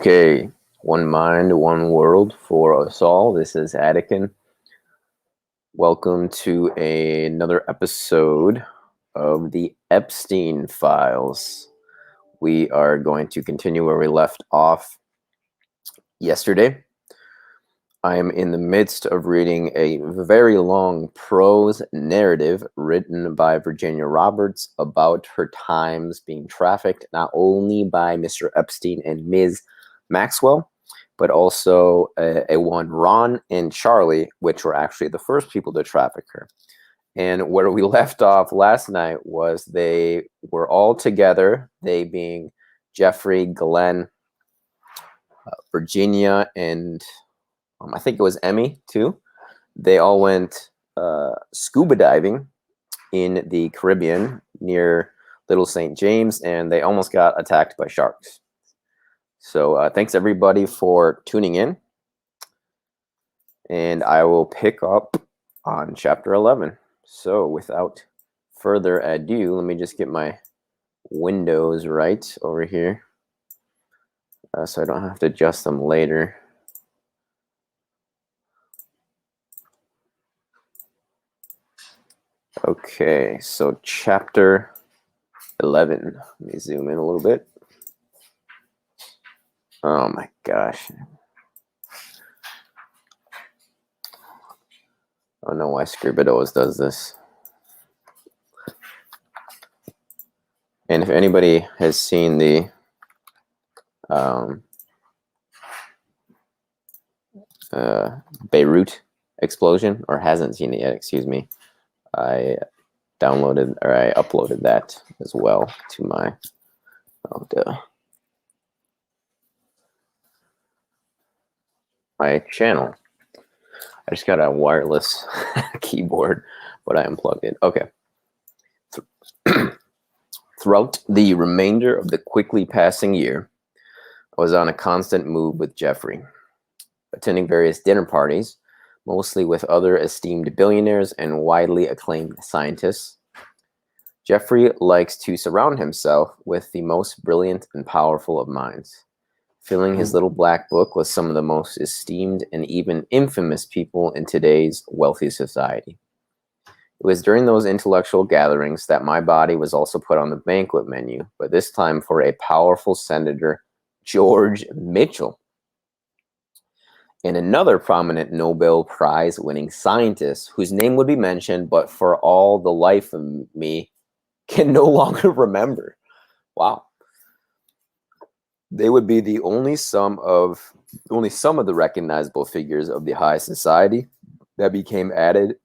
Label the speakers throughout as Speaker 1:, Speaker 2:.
Speaker 1: Okay, one mind, one world for us all. This is Adakin. Welcome to another episode of the Epstein Files. We are going to continue where we left off yesterday. I am in the midst of reading a very long prose narrative written by Virginia Roberts about her times being trafficked not only by Mr. Epstein and Ms. Maxwell, but also a one Ron and Charlie, which were actually the first people to traffic her. And where we left off last night was they were all together, they being Jeffrey, Glenn, Virginia, and I think it was Emmy too. They all went scuba diving in the Caribbean near Little St. James, and they almost got attacked by sharks. So thanks everybody for tuning in, and I will pick up on chapter 11. So without further ado, let me just get my windows right over here so I don't have to adjust them later. Okay, so chapter 11. Let me zoom in a little bit. Oh my gosh. I don't know why Scribd always does this. And if anybody has seen the Beirut explosion, or hasn't seen it yet, excuse me, I uploaded that as well to my my channel. I just got a wireless keyboard, but I unplugged it. Okay. Throughout the remainder of the quickly passing year, I was on a constant move with Jeffrey, attending various dinner parties, mostly with other esteemed billionaires and widely acclaimed scientists. Jeffrey likes to surround himself with the most brilliant and powerful of minds, filling his little black book with some of the most esteemed and even infamous people in today's wealthy society. It was during those intellectual gatherings that my body was also put on the banquet menu, but this time for a powerful Senator George Mitchell, and another prominent Nobel Prize winning scientist whose name would be mentioned, but for all the life of me can no longer remember. Wow. They would be the only some of the recognizable figures of the high society that became added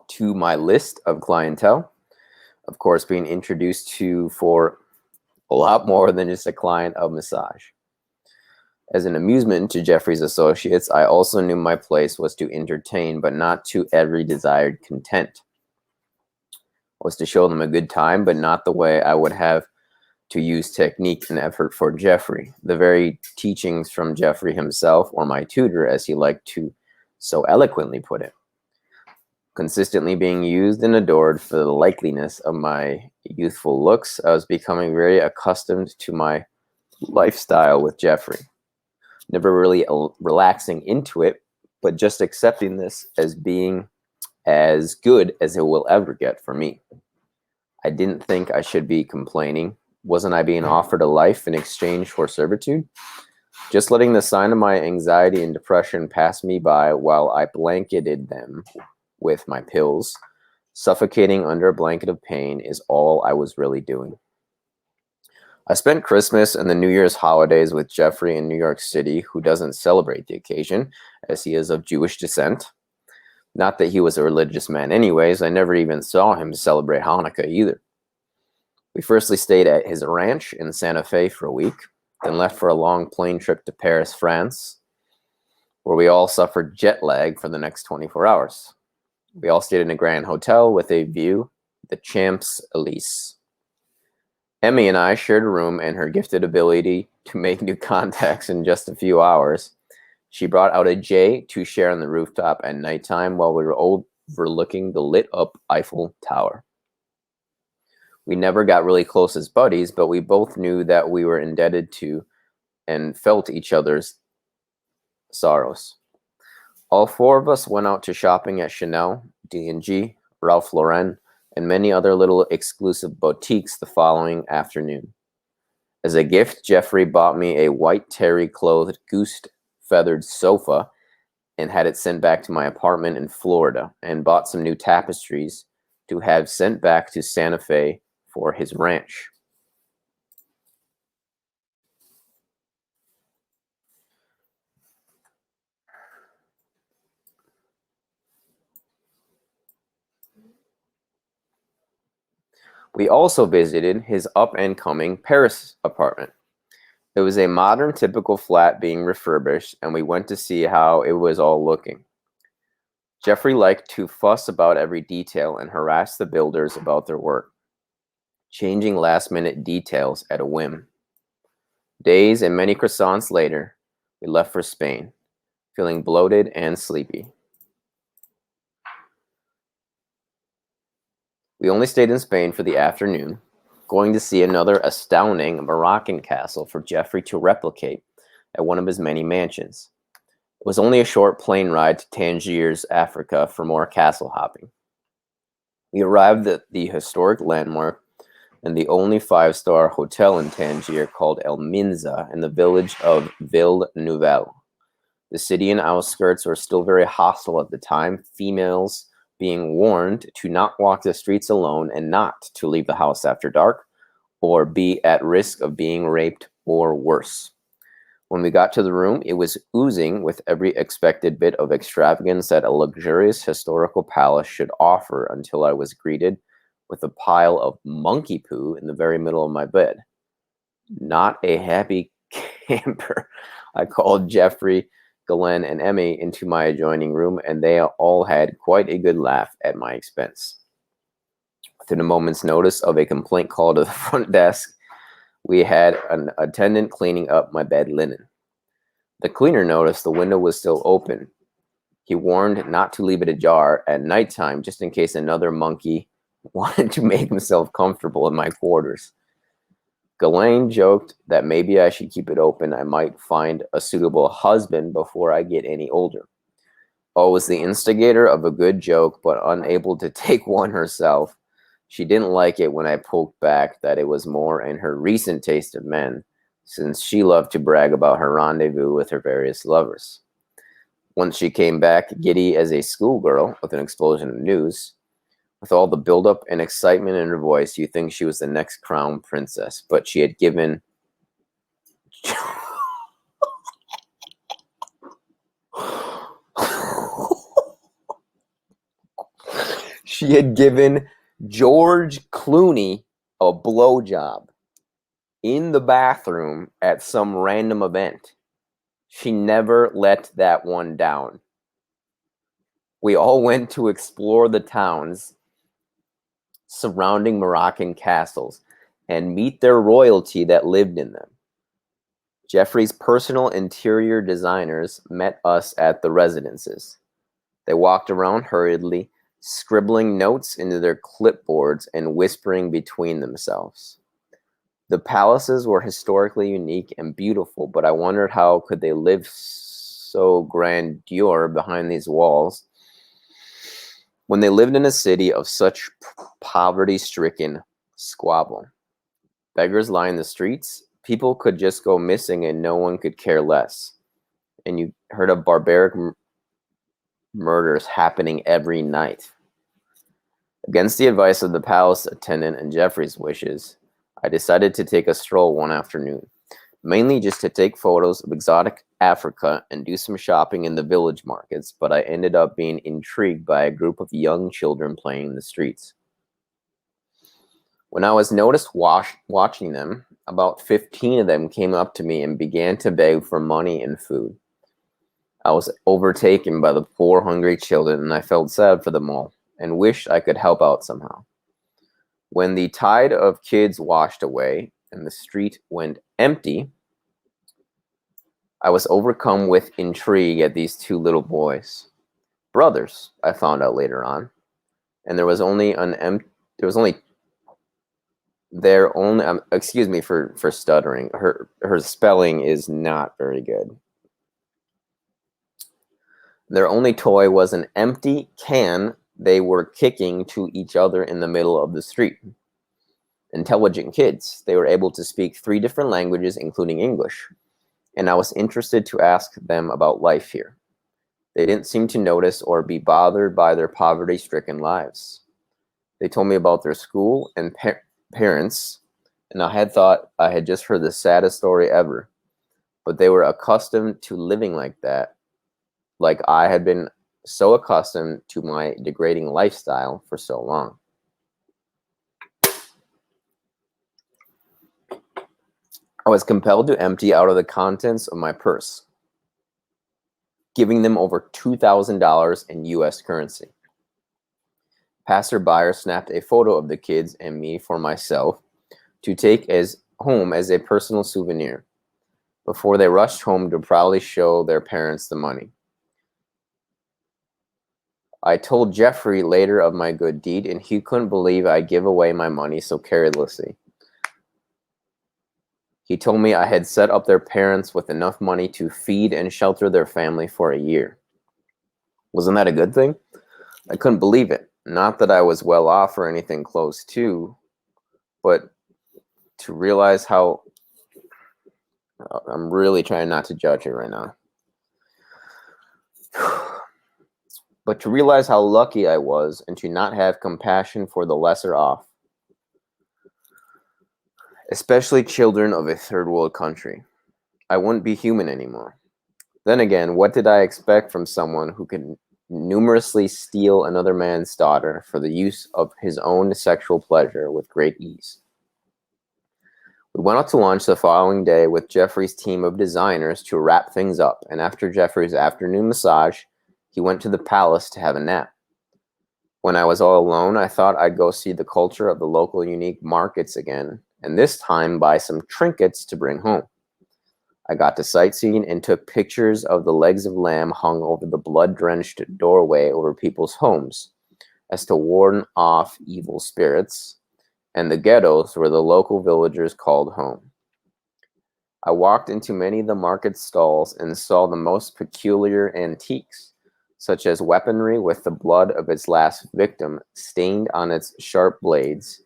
Speaker 1: to my list of clientele. Of course, being introduced to for a lot more than just a client of massage. As an amusement to Jeffrey's associates, I also knew my place was to entertain, but not to every desired content. Was to show them a good time, but not the way I would have to use technique and effort for Jeffrey. The very teachings from Jeffrey himself, or my tutor, as he liked to so eloquently put it, consistently being used and adored for the likeliness of my youthful looks. I was becoming very accustomed to my lifestyle with Jeffrey. Never really relaxing into it, but just accepting this as being as good as it will ever get for me. I didn't think I should be complaining. Wasn't I being offered a life in exchange for servitude? Just letting the sign of my anxiety and depression pass me by while I blanketed them with my pills, suffocating under a blanket of pain, is all I was really doing. I spent Christmas and the New Year's holidays with Jeffrey in New York City, who doesn't celebrate the occasion, as he is of Jewish descent. Not that he was a religious man anyways, I never even saw him celebrate Hanukkah either. We firstly stayed at his ranch in Santa Fe for a week, then left for a long plane trip to Paris, France, where we all suffered jet lag for the next 24 hours. We all stayed in a grand hotel with a view, the Champs-Élysées. Emmy and I shared a room, and her gifted ability to make new contacts in just a few hours, she brought out a J to share on the rooftop at nighttime while we were overlooking the lit-up Eiffel Tower. We never got really close as buddies, but we both knew that we were indebted to and felt each other's sorrows. All four of us went out to shopping at Chanel, D&G, Ralph Lauren, and many other little exclusive boutiques the following afternoon. As a gift, Jeffrey bought me a white terry-clothed, goose-feathered sofa and had it sent back to my apartment in Florida, and bought some new tapestries to have sent back to Santa Fe for his ranch. We also visited his up-and-coming Paris apartment. It was a modern, typical flat being refurbished, and we went to see how it was all looking. Jeffrey liked to fuss about every detail and harass the builders about their work, changing last-minute details at a whim. Days and many croissants later, we left for Spain, feeling bloated and sleepy. We only stayed in Spain for the afternoon, going to see another astounding Moroccan castle for Jeffrey to replicate at one of his many mansions. It was only a short plane ride to Tangiers, Africa, for more castle hopping. We arrived at the historic landmark and the only 5-star hotel in Tangier, called El Minza, in the village of Ville Nouvelle. The city and outskirts were still very hostile at the time, females being warned to not walk the streets alone and not to leave the house after dark, or be at risk of being raped or worse. When we got to the room, it was oozing with every expected bit of extravagance that a luxurious historical palace should offer, until I was greeted with a pile of monkey poo in the very middle of my bed. Not a happy camper. I called Jeffrey, Ghislaine, and Emmy into my adjoining room, and they all had quite a good laugh at my expense. Within a moment's notice of a complaint call to the front desk, we had an attendant cleaning up my bed linen. The cleaner noticed the window was still open. He warned not to leave it ajar at nighttime, just in case another monkey wanted to make himself comfortable in my quarters. Ghislaine joked that maybe I should keep it open. I might find a suitable husband before I get any older. I was the instigator of a good joke, but unable to take one herself. She didn't like it when I poked back that it was more in her recent taste of men, since she loved to brag about her rendezvous with her various lovers. Once she came back, giddy as a schoolgirl with an explosion of news. With all the buildup and excitement in her voice, you'd think she was the next crown princess, but she had given she had given George Clooney a blowjob in the bathroom at some random event. She never let that one down. We all went to explore the towns surrounding Moroccan castles and meet their royalty that lived in them. Jeffrey's personal interior designers met us at the residences. They walked around hurriedly, scribbling notes into their clipboards and whispering between themselves. The palaces were historically unique and beautiful, but I wondered how could they live so grandeur behind these walls when they lived in a city of such poverty-stricken squabble. Beggars lined the streets. People could just go missing and no one could care less. And you heard of barbaric murders happening every night. Against the advice of the palace attendant and Jeffrey's wishes, I decided to take a stroll one afternoon, mainly just to take photos of exotic Africa and do some shopping in the village markets, but I ended up being intrigued by a group of young children playing in the streets. When I was noticed watching them, about 15 of them came up to me and began to beg for money and food. I was overtaken by the poor, hungry children, and I felt sad for them all and wished I could help out somehow. When the tide of kids washed away and the street went empty, I was overcome with intrigue at these two little boys. Brothers, I found out later on. And there was only Their only excuse me for stuttering. Her spelling is not very good. Their only toy was an empty can they were kicking to each other in the middle of the street. Intelligent kids. They were able to speak 3 different languages, including English, and I was interested to ask them about life here. They didn't seem to notice or be bothered by their poverty-stricken lives. They told me about their school and parents, and I had thought I had just heard the saddest story ever, but they were accustomed to living like that, like I had been so accustomed to my degrading lifestyle for so long. I was compelled to empty out of the contents of my purse, giving them over $2,000 in US currency. Passerby snapped a photo of the kids and me for myself to take as home as a personal souvenir before they rushed home to proudly show their parents the money. I told Jeffrey later of my good deed, and he couldn't believe I'd give away my money so carelessly. He told me I had set up their parents with enough money to feed and shelter their family for a year. Wasn't that a good thing? I couldn't believe it. Not that I was well off or anything close to, but to realize how... I'm really trying not to judge it right now. But to realize how lucky I was and to not have compassion for the lesser off, especially children of a third world country. I wouldn't be human anymore. Then again, what did I expect from someone who could numerously steal another man's daughter for the use of his own sexual pleasure with great ease? We went out to lunch the following day with Jeffrey's team of designers to wrap things up, and after Jeffrey's afternoon massage, he went to the palace to have a nap. When I was all alone, I thought I'd go see the culture of the local unique markets again, and this time buy some trinkets to bring home. I got to sightseeing and took pictures of the legs of lamb hung over the blood-drenched doorway over people's homes, as to warn off evil spirits, and the ghettos where the local villagers called home. I walked into many of the market stalls and saw the most peculiar antiques, such as weaponry with the blood of its last victim stained on its sharp blades,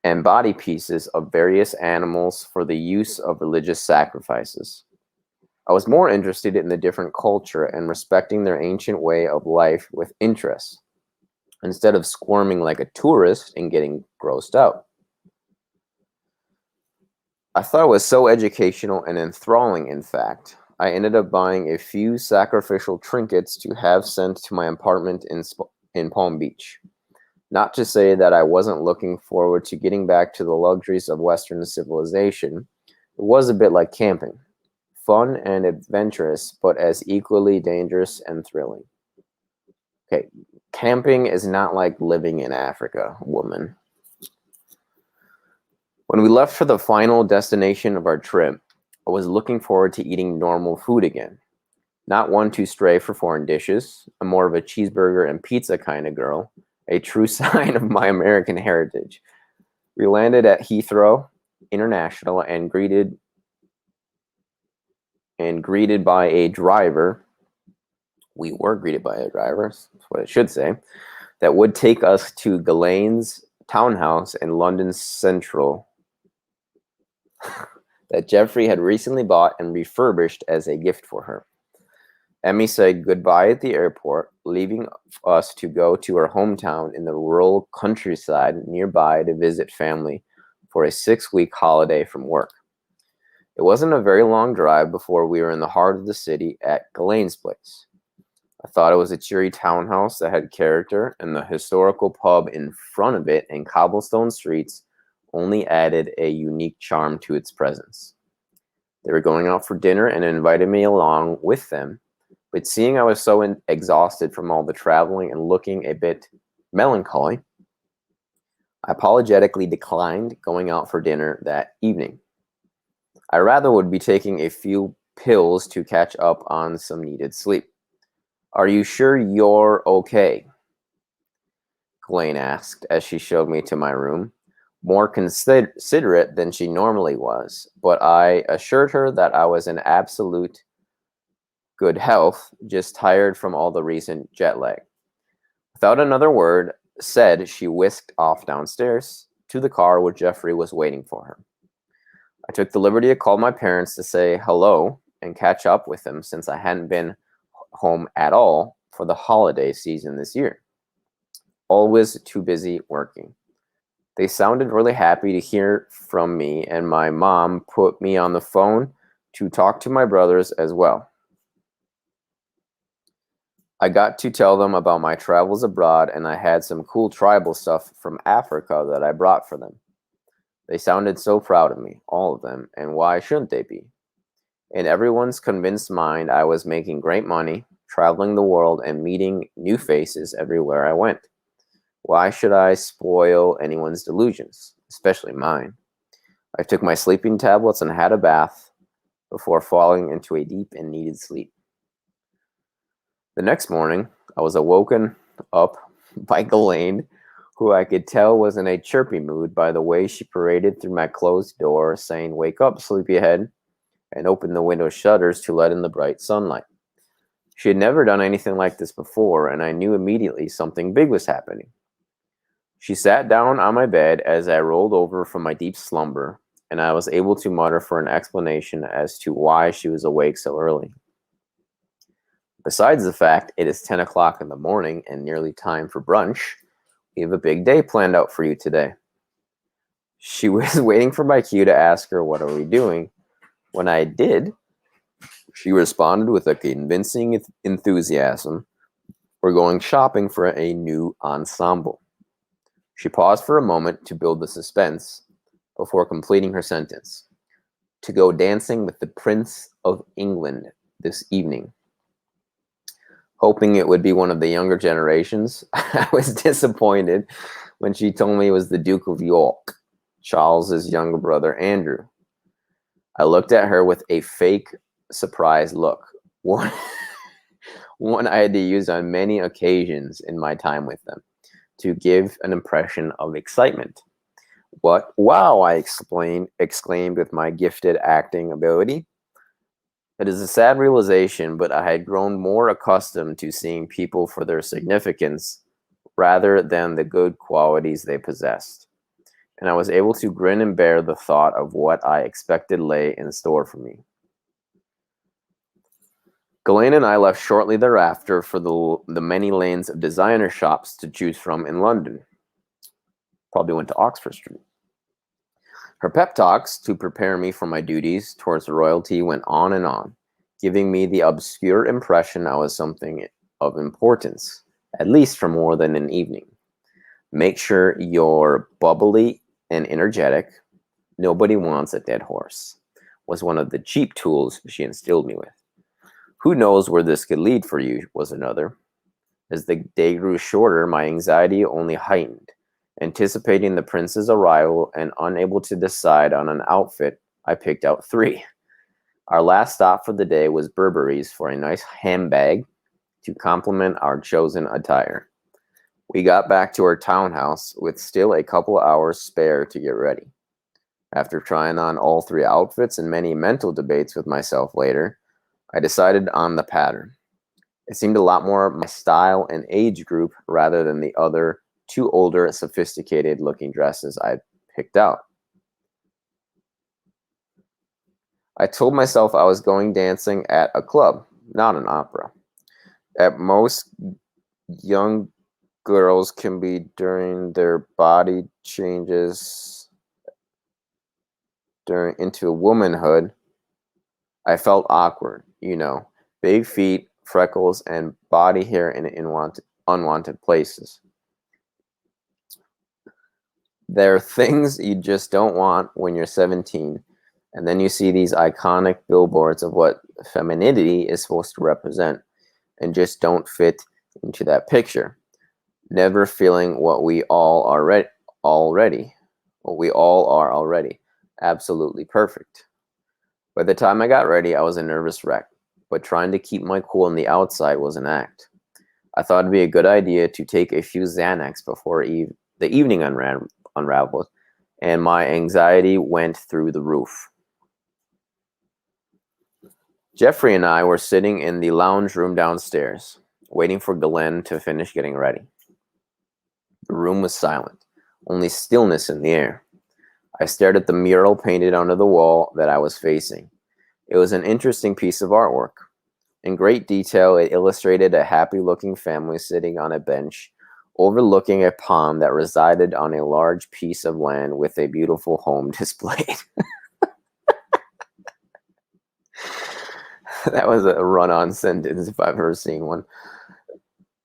Speaker 1: and body pieces of various animals for the use of religious sacrifices. I was more interested in the different culture and respecting their ancient way of life with interest, instead of squirming like a tourist and getting grossed out. I thought it was so educational and enthralling, in fact. I ended up buying a few sacrificial trinkets to have sent to my apartment in Palm Beach. Not to say that I wasn't looking forward to getting back to the luxuries of Western civilization. It was a bit like camping. Fun and adventurous, but as equally dangerous and thrilling. Okay, camping is not like living in Africa, woman. When we left for the final destination of our trip, I was looking forward to eating normal food again. Not one to stray for foreign dishes. I'm more of a cheeseburger and pizza kind of girl, a true sign of my American heritage. We landed at Heathrow International and greeted by a driver. We were greeted by a driver, that's what I should say, that would take us to Ghislaine's townhouse in London Central that Jeffrey had recently bought and refurbished as a gift for her. Emmy said goodbye at the airport, leaving us to go to her hometown in the rural countryside nearby to visit family for a 6-week holiday from work. It wasn't a very long drive before we were in the heart of the city at Ghislaine's place. I thought it was a cheery townhouse that had character, and the historical pub in front of it and cobblestone streets only added a unique charm to its presence. They were going out for dinner and invited me along with them, but seeing I was so exhausted from all the traveling and looking a bit melancholy, I apologetically declined going out for dinner that evening. I rather would be taking a few pills to catch up on some needed sleep. Are you sure you're okay? Ghislaine asked as she showed me to my room. more considerate than she normally was, but I assured her that I was in absolute good health, just tired from all the recent jet lag. Without another word said, she whisked off downstairs to the car where Jeffrey was waiting for her. I took the liberty to call my parents to say hello and catch up with them since I hadn't been home at all for the holiday season this year. Always too busy working. They sounded really happy to hear from me, and my mom put me on the phone to talk to my brothers as well. I got to tell them about my travels abroad, and I had some cool tribal stuff from Africa that I brought for them. They sounded so proud of me, all of them, and why shouldn't they be? In everyone's convinced mind, I was making great money, traveling the world, and meeting new faces everywhere I went. Why should I spoil anyone's delusions, especially mine? I took my sleeping tablets and had a bath before falling into a deep and needed sleep. The next morning, I was awoken up by Ghislaine, who I could tell was in a chirpy mood by the way she paraded through my closed door, saying, "Wake up, sleepyhead," and opened the window shutters to let in the bright sunlight. She had never done anything like this before, and I knew immediately something big was happening. She sat down on my bed as I rolled over from my deep slumber, and I was able to mutter for an explanation as to why she was awake so early. Besides the fact it is 10 o'clock in the morning and nearly time for brunch, we have a big day planned out for you today. She was waiting for my cue to ask her, "What are we doing?" When I did, she responded with a convincing enthusiasm. "We're going shopping for a new ensemble." She paused for a moment to build the suspense before completing her sentence. "To go dancing with the Prince of England this evening." Hoping it would be one of the younger generations, I was disappointed when she told me it was the Duke of York, Charles's younger brother Andrew. I looked at her with a fake surprised look, one I had to use on many occasions in my time with them, to give an impression of excitement. "What? Wow!" I exclaimed with my gifted acting ability. It is a sad realization, but I had grown more accustomed to seeing people for their significance rather than the good qualities they possessed, and I was able to grin and bear the thought of what I expected lay in store for me. Ghislaine and I left shortly thereafter for the many lanes of designer shops to choose from in London. Probably went to Oxford Street. Her pep talks to prepare me for my duties towards royalty went on, giving me the obscure impression I was something of importance, at least for more than an evening. "Make sure you're bubbly and energetic. Nobody wants a dead horse," was one of the cheap tools she instilled me with. "Who knows where this could lead for you," was another. As the day grew shorter, my anxiety only heightened. Anticipating the prince's arrival and unable to decide on an outfit, I picked out 3. Our last stop for the day was Burberry's for a nice handbag to complement our chosen attire. We got back to our townhouse with still a couple hours spare to get ready. After trying on all 3 outfits and many mental debates with myself later, I decided on the pattern. It seemed a lot more my style and age group rather than the other 2 older, sophisticated-looking dresses I picked out. I told myself I was going dancing at a club, not an opera. At most, young girls can be during their body changes into womanhood. I felt awkward, big feet, freckles, and body hair in unwanted places. There are things you just don't want when you're 17, and then you see these iconic billboards of what femininity is supposed to represent, and just don't fit into that picture. Never feeling what we all are already. Absolutely perfect. By the time I got ready, I was a nervous wreck, but trying to keep my cool on the outside was an act. I thought it'd be a good idea to take a few Xanax before the evening unraveled, and my anxiety went through the roof. Jeffrey and I were sitting in the lounge room downstairs, waiting for Ghislaine to finish getting ready. The room was silent, only stillness in the air. I stared at the mural painted onto the wall that I was facing. It was an interesting piece of artwork. In great detail, it illustrated a happy-looking family sitting on a bench, overlooking a pond that resided on a large piece of land with a beautiful home displayed. That was a run-on sentence if I've ever seen one.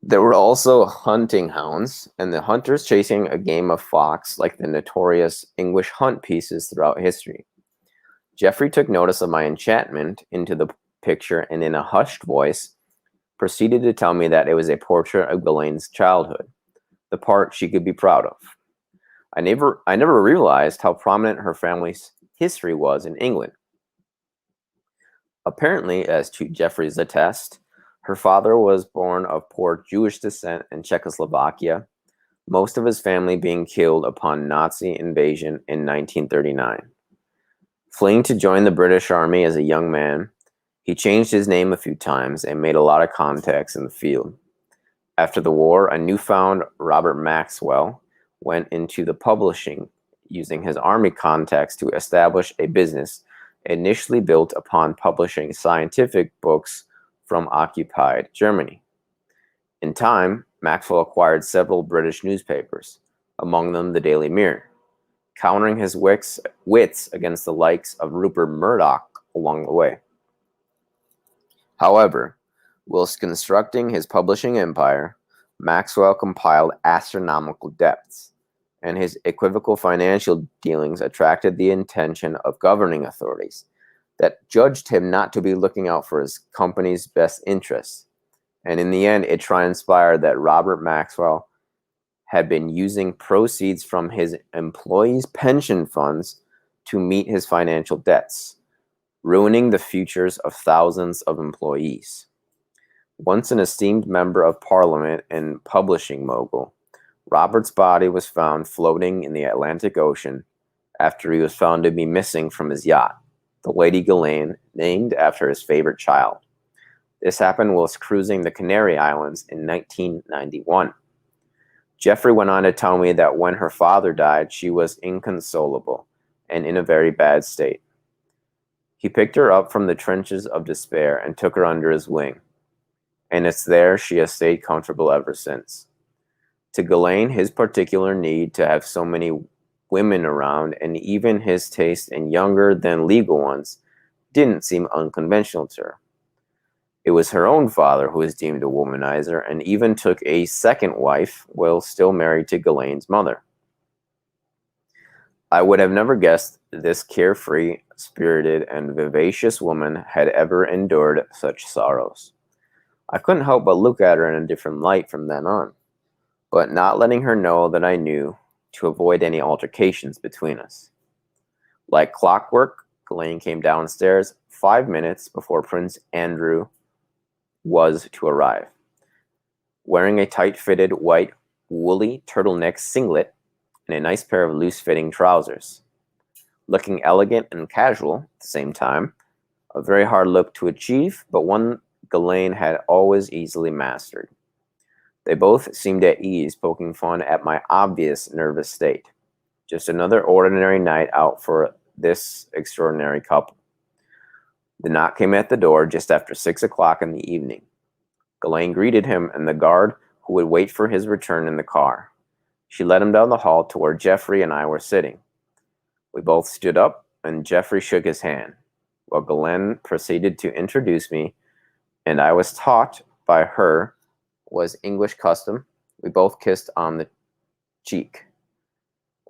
Speaker 1: There were also hunting hounds, and the hunters chasing a game of fox like the notorious English hunt pieces throughout history. Jeffrey took notice of my enchantment into the picture and in a hushed voice proceeded to tell me that it was a portrait of Ghislaine's childhood, the part she could be proud of. I never realized how prominent her family's history was in England. Apparently, as to Jeffrey's attest, her father was born of poor Jewish descent in Czechoslovakia, most of his family being killed upon Nazi invasion in 1939. Fleeing to join the British Army as a young man, he changed his name a few times and made a lot of contacts in the field. After the war, a newfound Robert Maxwell went into the publishing, using his army contacts to establish a business initially built upon publishing scientific books from occupied Germany. In time, Maxwell acquired several British newspapers, among them the Daily Mirror, countering his wits against the likes of Rupert Murdoch along the way. However, whilst constructing his publishing empire, Maxwell compiled astronomical debts, and his equivocal financial dealings attracted the attention of governing authorities that judged him not to be looking out for his company's best interests. And in the end, it transpired that Robert Maxwell had been using proceeds from his employees' pension funds to meet his financial debts, ruining the futures of thousands of employees. Once an esteemed member of Parliament and publishing mogul, Robert's body was found floating in the Atlantic Ocean after he was found to be missing from his yacht, the Lady Ghislaine, named after his favorite child. This happened whilst cruising the Canary Islands in 1991. Jeffrey went on to tell me that when her father died, she was inconsolable and in a very bad state. He picked her up from the trenches of despair and took her under his wing, and it's there she has stayed comfortable ever since. To Ghislaine, his particular need to have so many women around, and even his taste in younger than legal ones, didn't seem unconventional to her. It was her own father who was deemed a womanizer and even took a second wife while still married to Ghislaine's mother. I would have never guessed this carefree, spirited, and vivacious woman had ever endured such sorrows. I couldn't help but look at her in a different light from then on, but not letting her know that I knew, to avoid any altercations between us. Like clockwork, Ghislaine came downstairs 5 minutes before Prince Andrew was to arrive, wearing a tight-fitted white woolly turtleneck singlet and a nice pair of loose-fitting trousers. Looking elegant and casual at the same time, a very hard look to achieve, but one Ghislaine had always easily mastered. They both seemed at ease, poking fun at my obvious nervous state. Just another ordinary night out for this extraordinary couple. The knock came at the door just after 6 o'clock in the evening. Ghislaine greeted him and the guard who would wait for his return in the car. She led him down the hall to where Jeffrey and I were sitting. We both stood up, and Jeffrey shook his hand, while Ghislaine proceeded to introduce me, and I was taught by her was English custom. We both kissed on the cheek.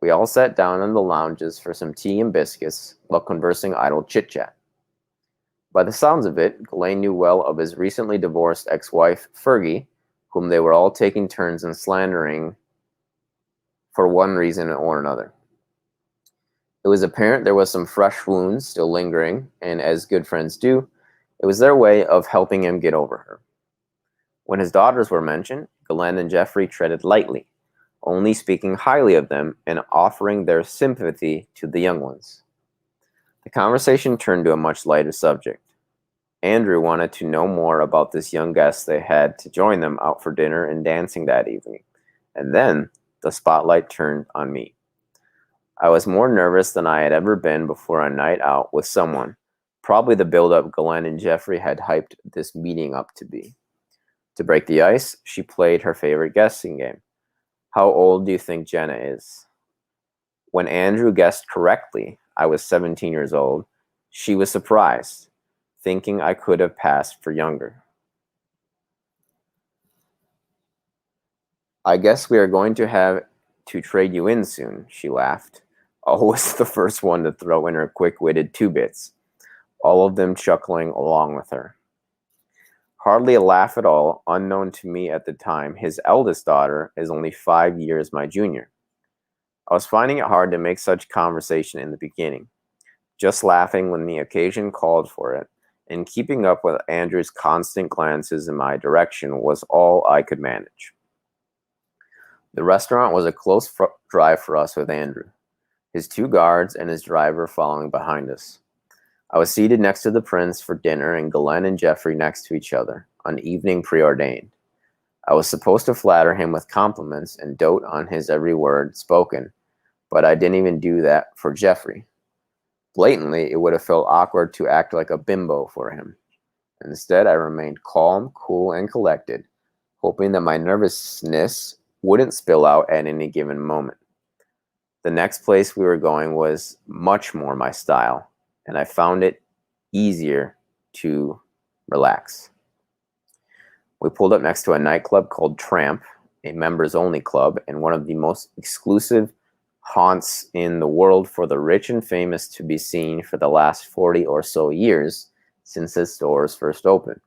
Speaker 1: We all sat down in the lounges for some tea and biscuits while conversing idle chit-chat. By the sounds of it, Ghislaine knew well of his recently divorced ex-wife, Fergie, whom they were all taking turns in slandering for one reason or another. It was apparent there was some fresh wounds still lingering, and as good friends do, it was their way of helping him get over her. When his daughters were mentioned, Ghislaine and Jeffrey treaded lightly, only speaking highly of them and offering their sympathy to the young ones. The conversation turned to a much lighter subject. Andrew wanted to know more about this young guest they had to join them out for dinner and dancing that evening. And then the spotlight turned on me. I was more nervous than I had ever been before a night out with someone, probably the build-up Ghislaine and Jeffrey had hyped this meeting up to be. To break the ice, she played her favorite guessing game. How old do you think Jenna is? When Andrew guessed correctly, I was 17 years old. She was surprised, thinking I could have passed for younger. I guess we are going to have to trade you in soon, she laughed, always the first one to throw in her quick-witted two bits, all of them chuckling along with her. Hardly a laugh at all, unknown to me at the time, his eldest daughter is only 5 years my junior. I was finding it hard to make such conversation in the beginning, just laughing when the occasion called for it, and keeping up with Andrew's constant glances in my direction was all I could manage. The restaurant was a close drive for us with Andrew, his two guards and his driver following behind us. I was seated next to the prince for dinner and Ghislaine and Jeffrey next to each other, an evening preordained. I was supposed to flatter him with compliments and dote on his every word spoken, but I didn't even do that for Jeffrey. Blatantly, it would have felt awkward to act like a bimbo for him. Instead, I remained calm, cool, and collected, hoping that my nervousness wouldn't spill out at any given moment. The next place we were going was much more my style, and I found it easier to relax. We pulled up next to a nightclub called Tramp, a members-only club, and one of the most exclusive haunts in the world for the rich and famous to be seen for the last 40 or so years since its doors first opened.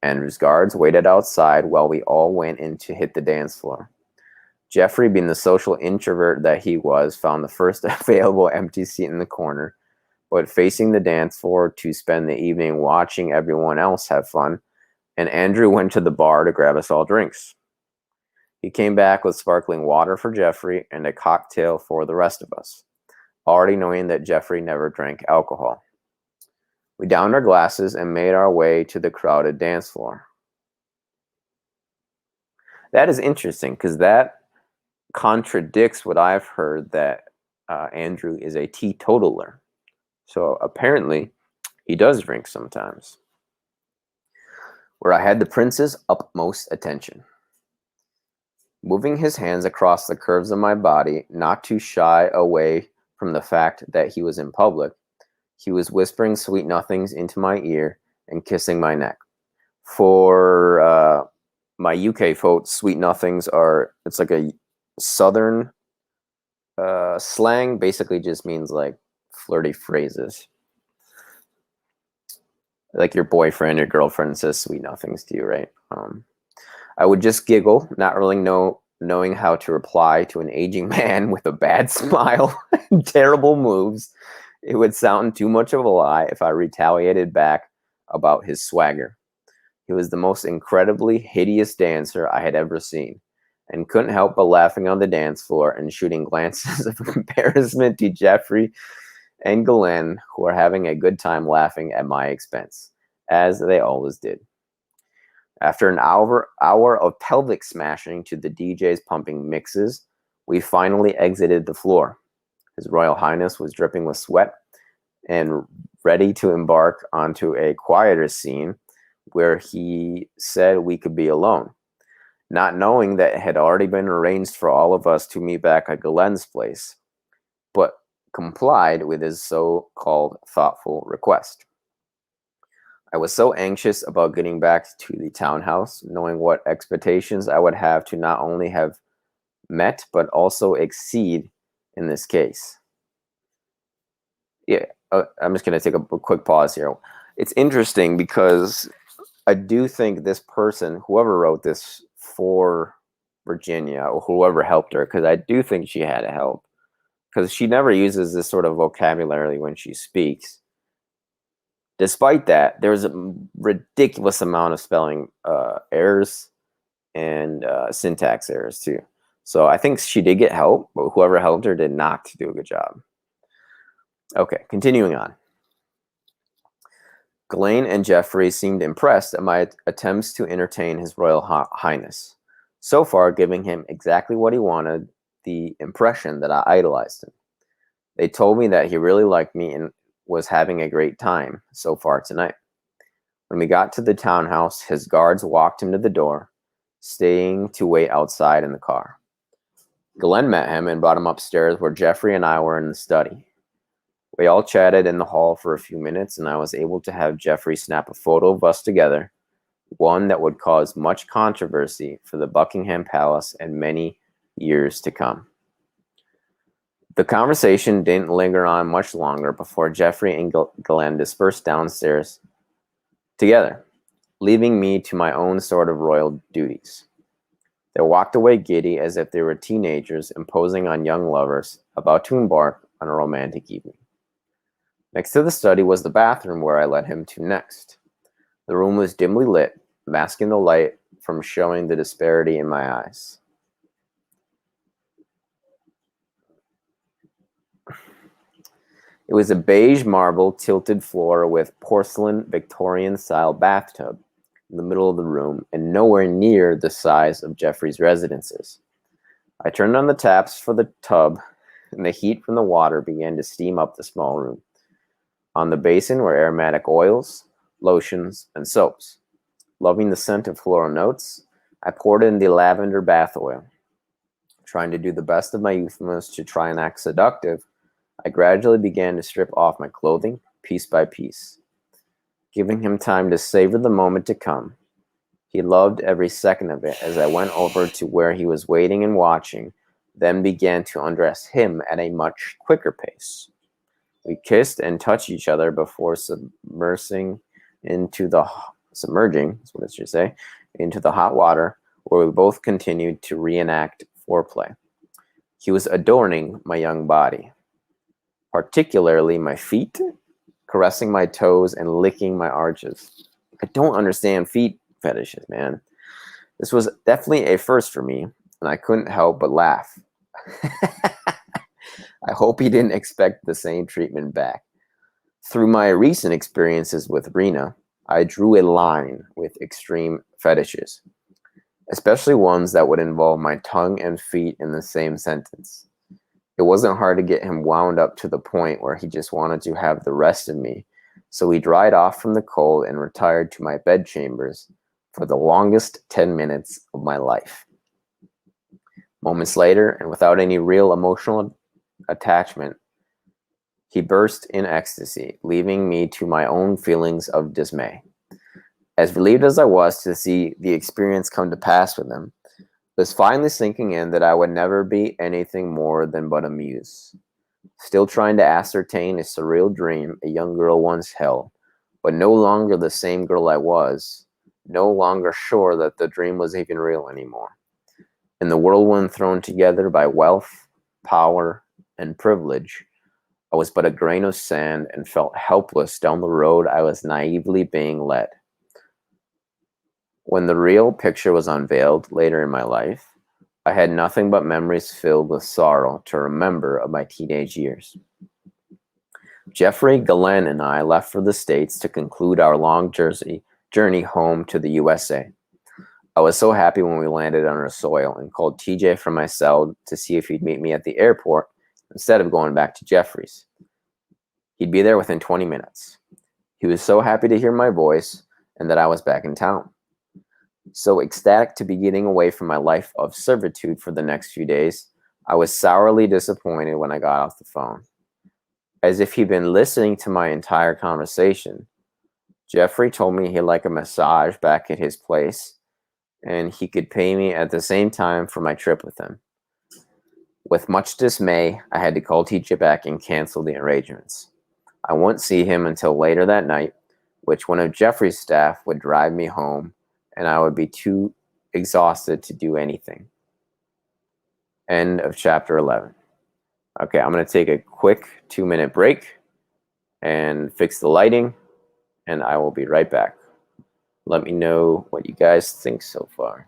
Speaker 1: Andrew's guards waited outside while we all went in to hit the dance floor. Jeffrey, being the social introvert that he was, found the first available empty seat in the corner, but facing the dance floor to spend the evening watching everyone else have fun, and Andrew went to the bar to grab us all drinks. He came back with sparkling water for Jeffrey and a cocktail for the rest of us, already knowing that Jeffrey never drank alcohol. We downed our glasses and made our way to the crowded dance floor. That is interesting because that contradicts what I've heard that Andrew is a teetotaler. So apparently he does drink sometimes. Where I had the prince's utmost attention. Moving his hands across the curves of my body, not to shy away from the fact that he was in public, he was whispering sweet nothings into my ear and kissing my neck. For my UK folks, sweet nothings it's like a southern slang, basically just means like flirty phrases. Like your boyfriend or girlfriend says sweet nothings to you, right? I would just giggle, not really knowing how to reply to an aging man with a bad smile and terrible moves. It would sound too much of a lie if I retaliated back about his swagger. He was the most incredibly hideous dancer I had ever seen, and couldn't help but laughing on the dance floor and shooting glances of embarrassment to Jeffrey and Ghislaine, who are having a good time laughing at my expense, as they always did. After an hour of pelvic smashing to the DJ's pumping mixes, we finally exited the floor. His Royal Highness was dripping with sweat and ready to embark onto a quieter scene where he said we could be alone, not knowing that it had already been arranged for all of us to meet back at Ghislaine's place, but complied with his so-called thoughtful request. I was so anxious about getting back to the townhouse, knowing what expectations I would have to not only have met, but also exceed in this case. Yeah, I'm just going to take a quick pause here. It's interesting because I do think this person, whoever wrote this for Virginia, or whoever helped her, because I do think she had help, because she never uses this sort of vocabulary when she speaks. Despite that, there's a ridiculous amount of spelling errors and syntax errors too. So I think she did get help, but whoever helped her did not do a good job. Okay, continuing on. Ghislaine and Jeffrey seemed impressed at my attempts to entertain His Royal Highness, so far giving him exactly what he wanted, the impression that I idolized him. They told me that he really liked me and was having a great time so far tonight. When we got to the townhouse, his guards walked him to the door, staying to wait outside in the car. Ghislaine met him and brought him upstairs where Jeffrey and I were in the study. We all chatted in the hall for a few minutes, and I was able to have Jeffrey snap a photo of us together, one that would cause much controversy for the Buckingham Palace and many years to come. The conversation didn't linger on much longer before Jeffrey and Ghislaine dispersed downstairs together, leaving me to my own sort of royal duties. They walked away giddy as if they were teenagers imposing on young lovers about to embark on a romantic evening. Next to the study was the bathroom where I led him to next. The room was dimly lit, masking the light from showing the disparity in my eyes. It was a beige marble tilted floor with porcelain Victorian-style bathtub in the middle of the room and nowhere near the size of Jeffrey's residences. I turned on the taps for the tub, and the heat from the water began to steam up the small room. On the basin were aromatic oils, lotions, and soaps. Loving the scent of floral notes, I poured in the lavender bath oil. Trying to do the best of my youthfulness to try and act seductive, I gradually began to strip off my clothing, piece by piece. Giving him time to savor the moment to come, he loved every second of it as I went over to where he was waiting and watching, then began to undress him at a much quicker pace. We kissed and touched each other before submerging into the hot water, where we both continued to reenact foreplay. He was adorning my young body, particularly my feet, caressing my toes and licking my arches. I don't understand feet fetishes, man. This was definitely a first for me, and I couldn't help but laugh. I hope he didn't expect the same treatment back. Through my recent experiences with Rena, I drew a line with extreme fetishes, especially ones that would involve my tongue and feet in the same sentence. It wasn't hard to get him wound up to the point where he just wanted to have the rest of me, so he dried off from the cold and retired to my bedchambers for the longest 10 minutes of my life. Moments later, and without any real emotional attachment, he burst in ecstasy, leaving me to my own feelings of dismay. As relieved as I was to see the experience come to pass with him, it was finally sinking in that I would never be anything more than but a muse, still trying to ascertain a surreal dream a young girl once held, but no longer the same girl I was, no longer sure that the dream was even real anymore. In the whirlwind thrown together by wealth, power, and privilege, I was but a grain of sand and felt helpless down the road I was naively being led. When the real picture was unveiled later in my life, I had nothing but memories filled with sorrow to remember of my teenage years. Jeffrey, Ghislaine, and I left for the States to conclude our long journey home to the USA. I was so happy when we landed on our soil and called TJ from my cell to see if he'd meet me at the airport instead of going back to Jeffrey's. He'd be there within 20 minutes. He was so happy to hear my voice and that I was back in town. So ecstatic to be getting away from my life of servitude for the next few days, I was sourly disappointed when I got off the phone. As if he'd been listening to my entire conversation, Jeffrey told me he'd like a massage back at his place, and he could pay me at the same time for my trip with him. With much dismay, I had to call TJ back and cancel the arrangements. I wouldn't see him until later that night, which one of Jeffrey's staff would drive me home, and I would be too exhausted to do anything. End of chapter 11. Okay, I'm going to take a quick 2-minute break and fix the lighting, and I will be right back. Let me know what you guys think so far.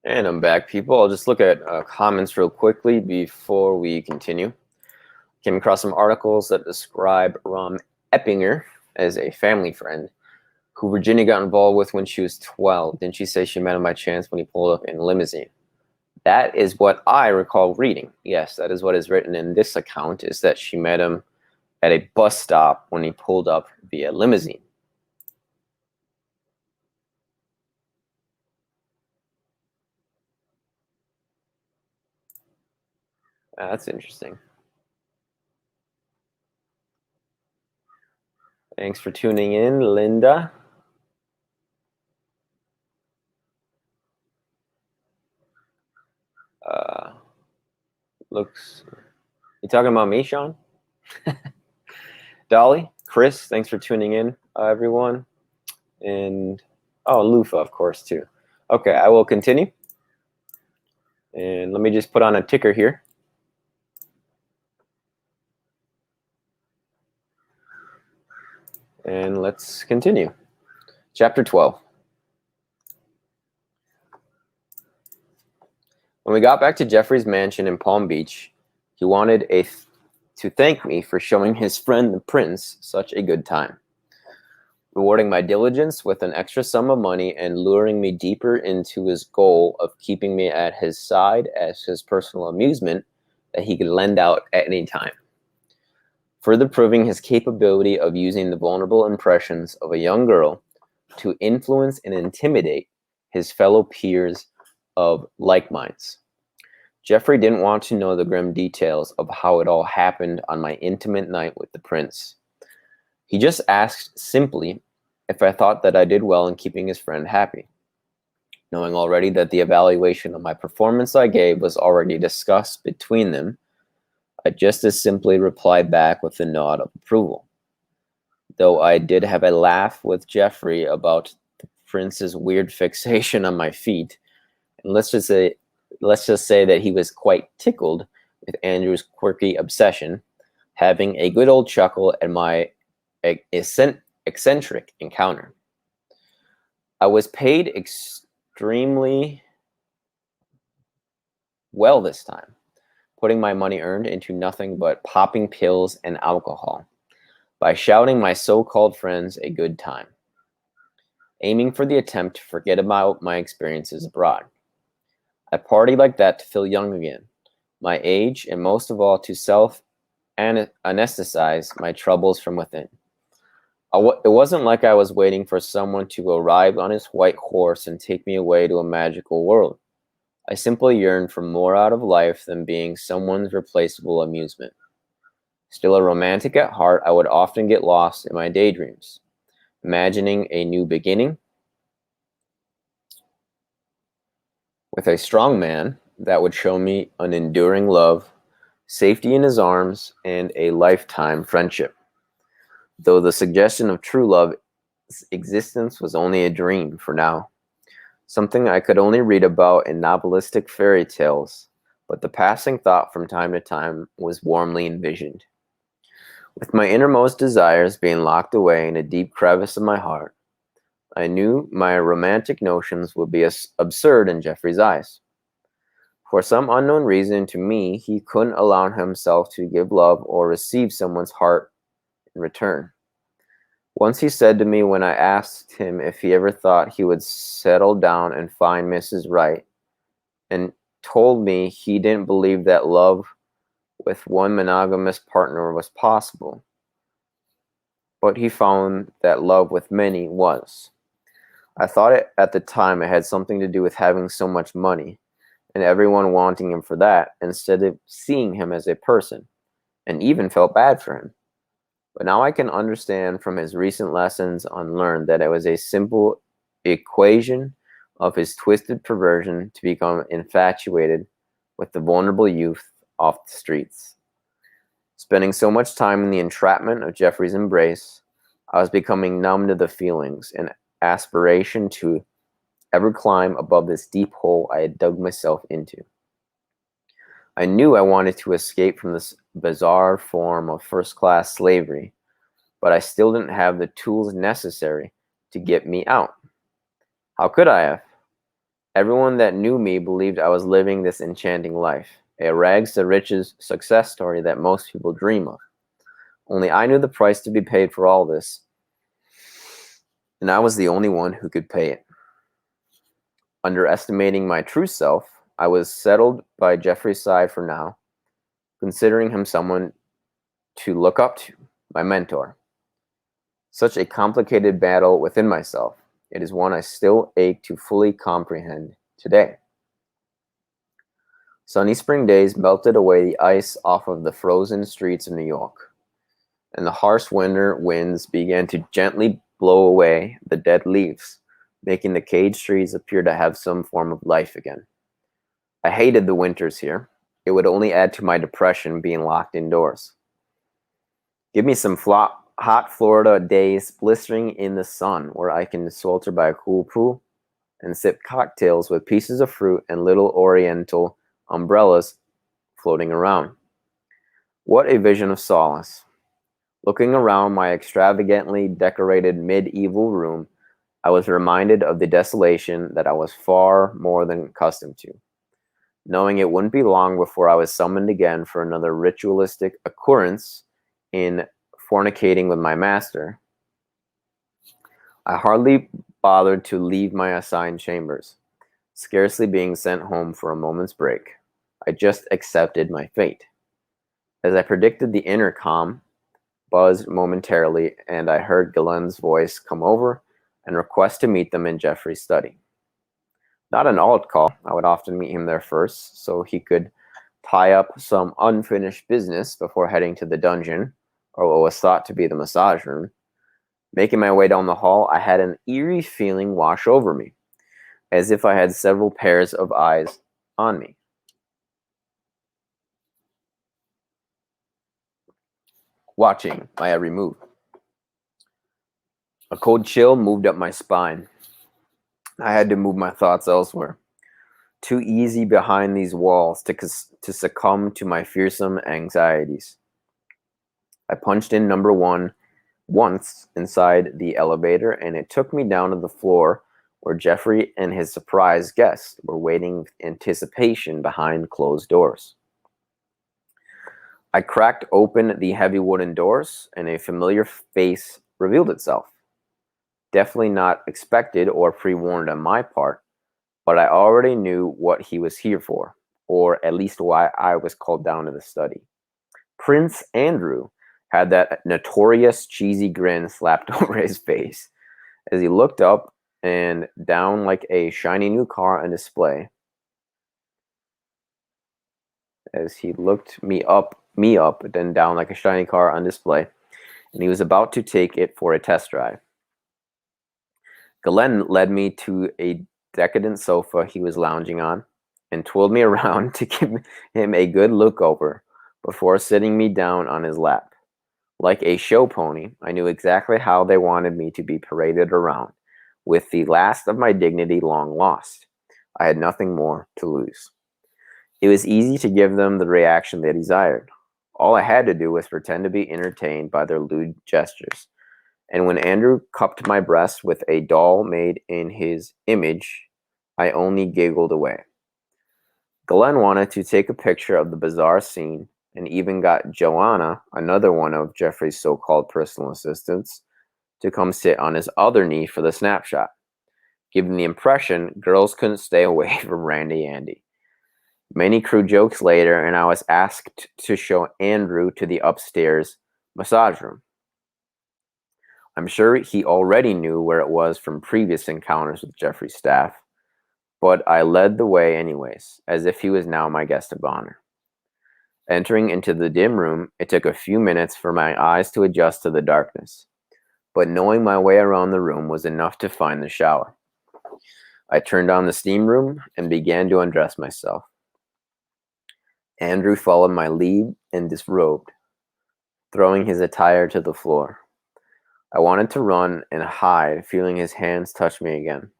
Speaker 1: And I'm back, people. I'll just look at comments real quickly before we continue. Came across some articles that describe Rom Eppinger as a family friend who Virginia got involved with when she was 12. Didn't she say she met him by chance when he pulled up in a limousine? That is what I recall reading. Yes, that is what is written in this account, is that she met him at a bus stop when he pulled up via limousine. That's interesting. Thanks for tuning in, Linda. Looks, you talking about me, Sean? Dolly, Chris, thanks for tuning in, everyone. And, oh, Lufa, of course, too. Okay, I will continue. And let me just put on a ticker here. And let's continue. Chapter 12. When we got back to Jeffrey's mansion in Palm Beach, he wanted to thank me for showing his friend the prince such a good time, rewarding my diligence with an extra sum of money and luring me deeper into his goal of keeping me at his side as his personal amusement that he could lend out at any time, further proving his capability of using the vulnerable impressions of a young girl to influence and intimidate his fellow peers of like minds. Jeffrey didn't want to know the grim details of how it all happened on my intimate night with the prince. He just asked simply if I thought that I did well in keeping his friend happy. Knowing already that the evaluation of my performance I gave was already discussed between them, I just as simply replied back with a nod of approval. Though I did have a laugh with Jeffrey about the prince's weird fixation on my feet, and let's just say that he was quite tickled with Andrew's quirky obsession, having a good old chuckle at my eccentric encounter. I was paid extremely well this time, putting my money earned into nothing but popping pills and alcohol, by shouting my so-called friends a good time, aiming for the attempt to forget about my experiences abroad. I partied like that to feel young again, my age, and most of all to self-anesthetize my troubles from within. It wasn't like I was waiting for someone to arrive on his white horse and take me away to a magical world. I simply yearned for more out of life than being someone's replaceable amusement. Still a romantic at heart, I would often get lost in my daydreams, imagining a new beginning with a strong man that would show me an enduring love, safety in his arms, and a lifetime friendship. Though the suggestion of true love's existence was only a dream for now, something I could only read about in novelistic fairy tales, but the passing thought from time to time was warmly envisioned. With my innermost desires being locked away in a deep crevice of my heart, I knew my romantic notions would be absurd in Jeffrey's eyes. For some unknown reason to me, he couldn't allow himself to give love or receive someone's heart in return. Once he said to me when I asked him if he ever thought he would settle down and find Mrs. Right, and told me he didn't believe that love with one monogamous partner was possible, but he found that love with many was. I thought at the time it had something to do with having so much money, and everyone wanting him for that, instead of seeing him as a person, and even felt bad for him. But now I can understand from his recent lessons unlearned that it was a simple equation of his twisted perversion to become infatuated with the vulnerable youth off the streets. Spending so much time in the entrapment of Jeffrey's embrace, I was becoming numb to the feelings and aspiration to ever climb above this deep hole I had dug myself into. I knew I wanted to escape from this bizarre form of first-class slavery, but I still didn't have the tools necessary to get me out. How could I have? Everyone that knew me believed I was living this enchanting life, a rags to riches success story that most people dream of. Only I knew the price to be paid for all this, and I was the only one who could pay it. Underestimating my true self, I was settled by Jeffrey's side for now, considering him someone to look up to, my mentor. Such a complicated battle within myself. It is one I still ache to fully comprehend today. Sunny spring days melted away the ice off of the frozen streets of New York, and the harsh winter winds began to gently blow away the dead leaves, making the caged streets appear to have some form of life again. I hated the winters here. It would only add to my depression being locked indoors. Give me some hot Florida days blistering in the sun where I can swelter by a cool pool and sip cocktails with pieces of fruit and little oriental umbrellas floating around. What a vision of solace. Looking around my extravagantly decorated medieval room, I was reminded of the desolation that I was far more than accustomed to. Knowing it wouldn't be long before I was summoned again for another ritualistic occurrence in fornicating with my master, I hardly bothered to leave my assigned chambers, scarcely being sent home for a moment's break. I just accepted my fate. As I predicted, the intercom buzzed momentarily, and I heard Ghislaine's voice come over and request to meet them in Jeffrey's study. Not an alt call. I would often meet him there first, so he could tie up some unfinished business before heading to the dungeon, or what was thought to be the massage room. Making my way down the hall, I had an eerie feeling wash over me, as if I had several pairs of eyes on me. Watching my every move. A cold chill moved up my spine. I had to move my thoughts elsewhere. Too easy behind these walls to succumb to my fearsome anxieties. I punched in number 1 once inside the elevator, and it took me down to the floor where Jeffrey and his surprise guests were waiting with anticipation behind closed doors. I cracked open the heavy wooden doors, and a familiar face revealed itself. Definitely not expected or pre-warned on my part, but I already knew what he was here for, or at least why I was called down to the study. Prince Andrew had that notorious cheesy grin slapped over his face as he looked up and down like a shiny new car on display. As he looked me up, then down like a shiny car on display, and he was about to take it for a test drive. Ghislaine led me to a decadent sofa he was lounging on and twirled me around to give him a good look over before sitting me down on his lap. Like a show pony, I knew exactly how they wanted me to be paraded around, with the last of my dignity long lost. I had nothing more to lose. It was easy to give them the reaction they desired. All I had to do was pretend to be entertained by their lewd gestures. And when Andrew cupped my breast with a doll made in his image, I only giggled away. Ghislaine wanted to take a picture of the bizarre scene and even got Joanna, another one of Jeffrey's so-called personal assistants, to come sit on his other knee for the snapshot, giving the impression girls couldn't stay away from Randy Andy. Many crude jokes later, and I was asked to show Andrew to the upstairs massage room. I'm sure he already knew where it was from previous encounters with Jeffrey's staff, but I led the way anyways, as if he was now my guest of honor. Entering into the dim room, it took a few minutes for my eyes to adjust to the darkness, but knowing my way around the room was enough to find the shower. I turned on the steam room and began to undress myself. Andrew followed my lead and disrobed, throwing his attire to the floor. I wanted to run and hide, feeling his hands touch me again,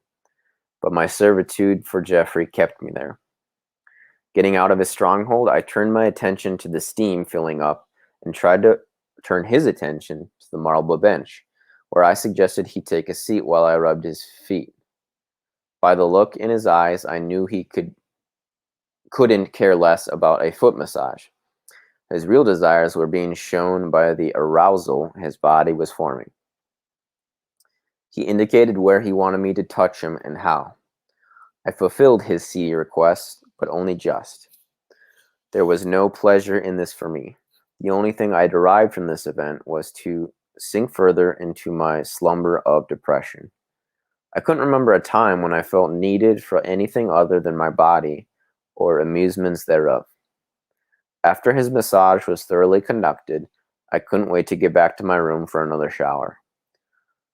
Speaker 1: but my servitude for Jeffrey kept me there. Getting out of his stronghold, I turned my attention to the steam filling up and tried to turn his attention to the marble bench, where I suggested he take a seat while I rubbed his feet. By the look in his eyes, I knew he couldn't care less about a foot massage. His real desires were being shown by the arousal his body was forming. He indicated where he wanted me to touch him and how. I fulfilled his seedy request, but only just. There was no pleasure in this for me. The only thing I derived from this event was to sink further into my slumber of depression. I couldn't remember a time when I felt needed for anything other than my body or amusements thereof. After his massage was thoroughly conducted, I couldn't wait to get back to my room for another shower.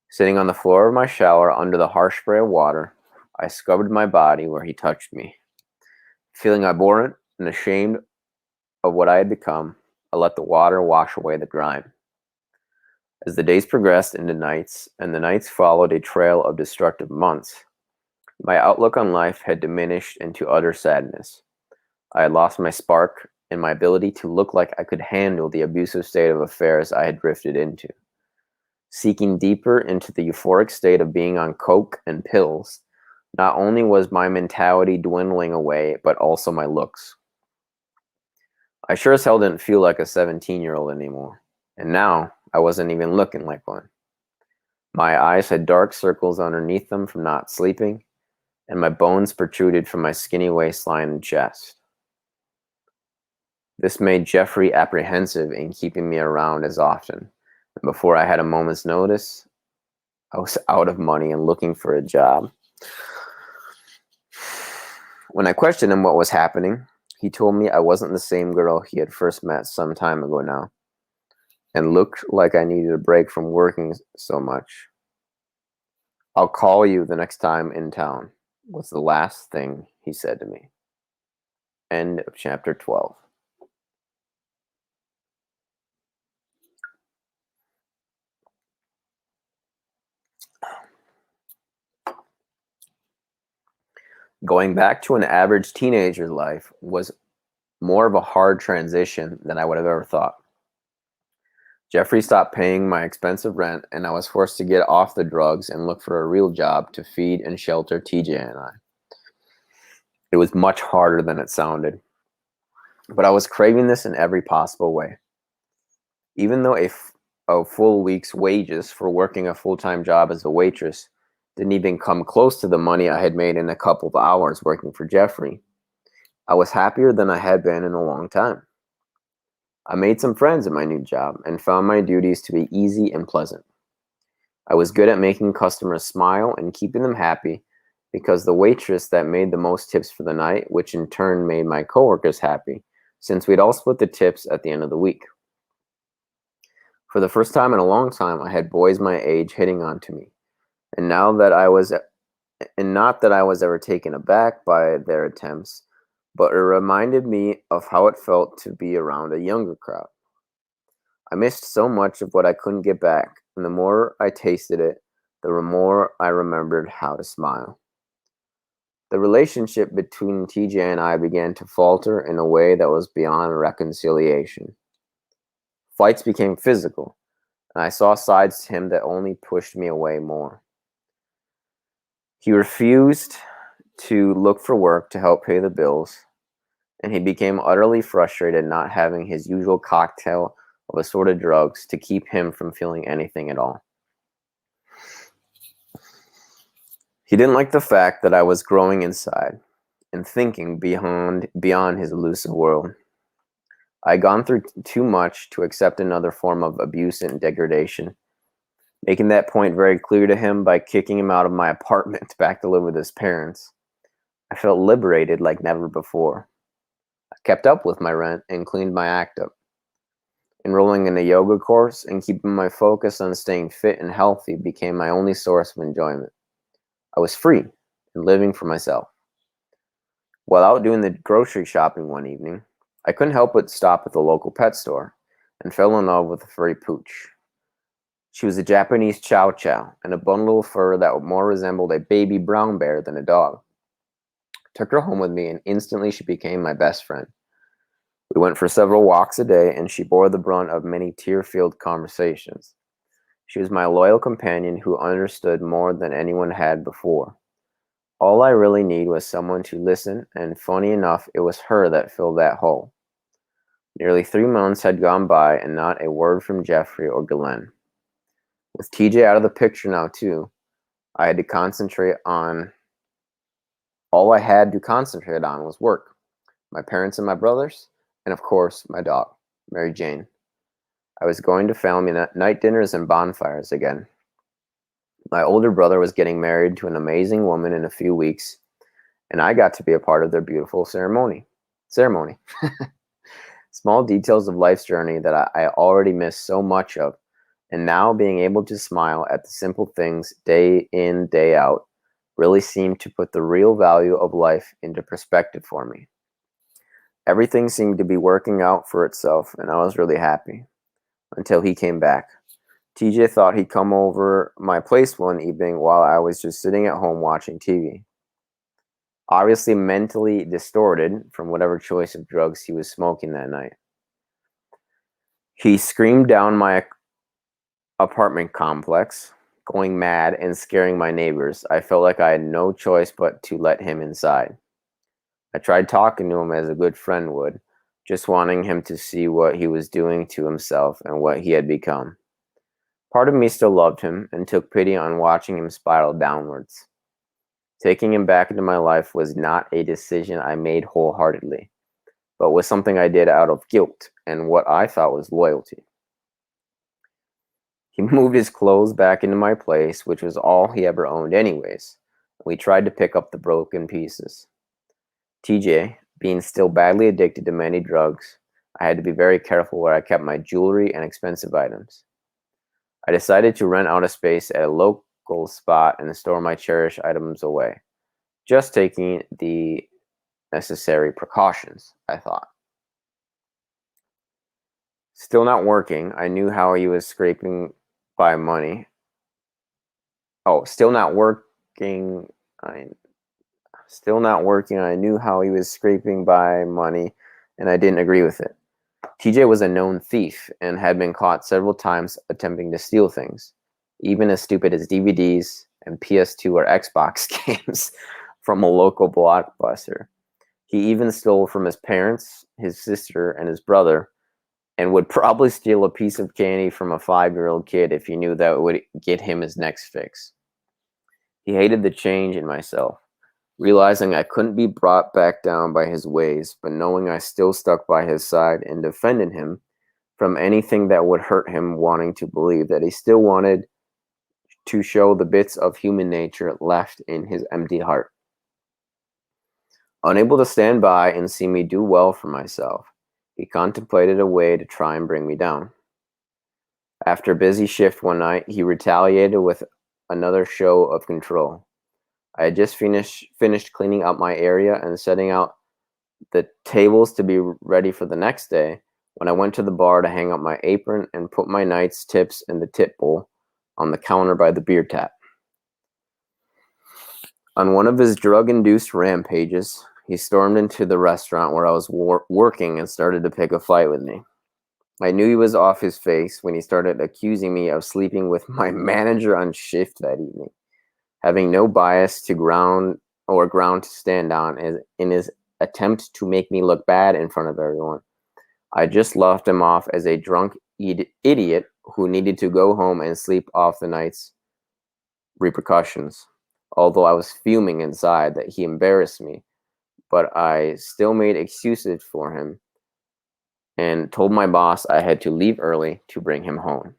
Speaker 1: Sitting on the floor of my shower under the harsh spray of water, I scrubbed my body where he touched me. Feeling abhorrent and ashamed of what I had become, I let the water wash away the grime. As the days progressed into nights, and the nights followed a trail of destructive months, my outlook on life had diminished into utter sadness. I had lost my spark and my ability to look like I could handle the abusive state of affairs I had drifted into. Seeking deeper into the euphoric state of being on coke and pills, not only was my mentality dwindling away, but also my looks. I sure as hell didn't feel like a 17-year-old anymore, and now I wasn't even looking like one. My eyes had dark circles underneath them from not sleeping, and my bones protruded from my skinny waistline and chest. This made Jeffrey apprehensive in keeping me around as often, and before I had a moment's notice, I was out of money and looking for a job. When I questioned him what was happening, he told me I wasn't the same girl he had first met some time ago now, and looked like I needed a break from working so much. "I'll call you the next time in town," was the last thing he said to me. End of chapter 12. Going back to an average teenager's life was more of a hard transition than I would have ever thought. Jeffrey stopped paying my expensive rent, and I was forced to get off the drugs and look for a real job to feed and shelter TJ and I. It was much harder than it sounded, but I was craving this in every possible way. Even though a full week's wages for working a full-time job as a waitress didn't even come close to the money I had made in a couple of hours working for Jeffrey, I was happier than I had been in a long time. I made some friends at my new job and found my duties to be easy and pleasant. I was good at making customers smile and keeping them happy because the waitress that made the most tips for the night, which in turn made my coworkers happy, since we'd all split the tips at the end of the week. For the first time in a long time, I had boys my age hitting on to me, and not that I was ever taken aback by their attempts, but it reminded me of how it felt to be around a younger crowd. I missed so much of what I couldn't get back, and the more I tasted it, the more I remembered how to smile. The relationship between TJ and I began to falter in a way that was beyond reconciliation. Fights became physical, and I saw sides to him that only pushed me away more. He refused to look for work to help pay the bills, and he became utterly frustrated not having his usual cocktail of assorted drugs to keep him from feeling anything at all. He didn't like the fact that I was growing inside and thinking beyond his elusive world. I had gone through too much to accept another form of abuse and degradation, making that point very clear to him by kicking him out of my apartment back to live with his parents. I felt liberated like never before. I kept up with my rent and cleaned my act up. Enrolling in a yoga course and keeping my focus on staying fit and healthy became my only source of enjoyment. I was free and living for myself. While out doing the grocery shopping one evening, I couldn't help but stop at the local pet store and fell in love with a furry pooch. She was a Japanese chow chow and a bundle of fur that more resembled a baby brown bear than a dog. I took her home with me, and instantly she became my best friend. We went for several walks a day, and she bore the brunt of many tear-filled conversations. She was my loyal companion who understood more than anyone had before. All I really need was someone to listen, and funny enough, it was her that filled that hole. Nearly 3 months had gone by, and not a word from Jeffrey or Ghislaine. With TJ out of the picture now, too, I had to concentrate on all I had to concentrate on was work, my parents and my brothers, and of course, my dog, Mary Jane. I was going to family night dinners and bonfires again. My older brother was getting married to an amazing woman in a few weeks, and I got to be a part of their beautiful ceremony. Small details of life's journey that I already missed so much of, and now being able to smile at the simple things day in, day out, really seemed to put the real value of life into perspective for me. Everything seemed to be working out for itself, and I was really happy. Until he came back. TJ thought he'd come over my place one evening while I was just sitting at home watching TV. Obviously mentally distorted from whatever choice of drugs he was smoking that night. He screamed down my apartment complex, going mad and scaring my neighbors. I felt like I had no choice but to let him inside. I tried talking to him as a good friend would, just wanting him to see what he was doing to himself and what he had become. Part of me still loved him and took pity on watching him spiral downwards. Taking him back into my life was not a decision I made wholeheartedly, but was something I did out of guilt and what I thought was loyalty. He moved his clothes back into my place, which was all he ever owned anyways. We tried to pick up the broken pieces. TJ, being still badly addicted to many drugs, I had to be very careful where I kept my jewelry and expensive items. I decided to rent out a space at a local spot and store my cherished items away. Just taking the necessary precautions, I thought. Still not working, I knew how he was scraping by money. Still not working, I knew how he was scraping by money, and I didn't agree with it. TJ was a known thief and had been caught several times attempting to steal things, even as stupid as DVDs and PS2 or Xbox games from a local blockbuster. He even stole from his parents, his sister, and his brother, and would probably steal a piece of candy from a 5-year-old kid if he knew that would get him his next fix. He hated the change in myself, realizing I couldn't be brought back down by his ways, but knowing I still stuck by his side and defended him from anything that would hurt him, wanting to believe that he still wanted to show the bits of human nature left in his empty heart. Unable to stand by and see me do well for myself, he contemplated a way to try and bring me down. After a busy shift one night, he retaliated with another show of control. I had just finished cleaning up my area and setting out the tables to be ready for the next day when I went to the bar to hang up my apron and put my night's tips in the tip bowl on the counter by the beer tap. On one of his drug-induced rampages, he stormed into the restaurant where I was working and started to pick a fight with me. I knew he was off his face when he started accusing me of sleeping with my manager on shift that evening. Having no bias to ground to stand on in his attempt to make me look bad in front of everyone, I just laughed him off as a drunk idiot who needed to go home and sleep off the night's repercussions. Although I was fuming inside that he embarrassed me, but I still made excuses for him and told my boss I had to leave early to bring him home.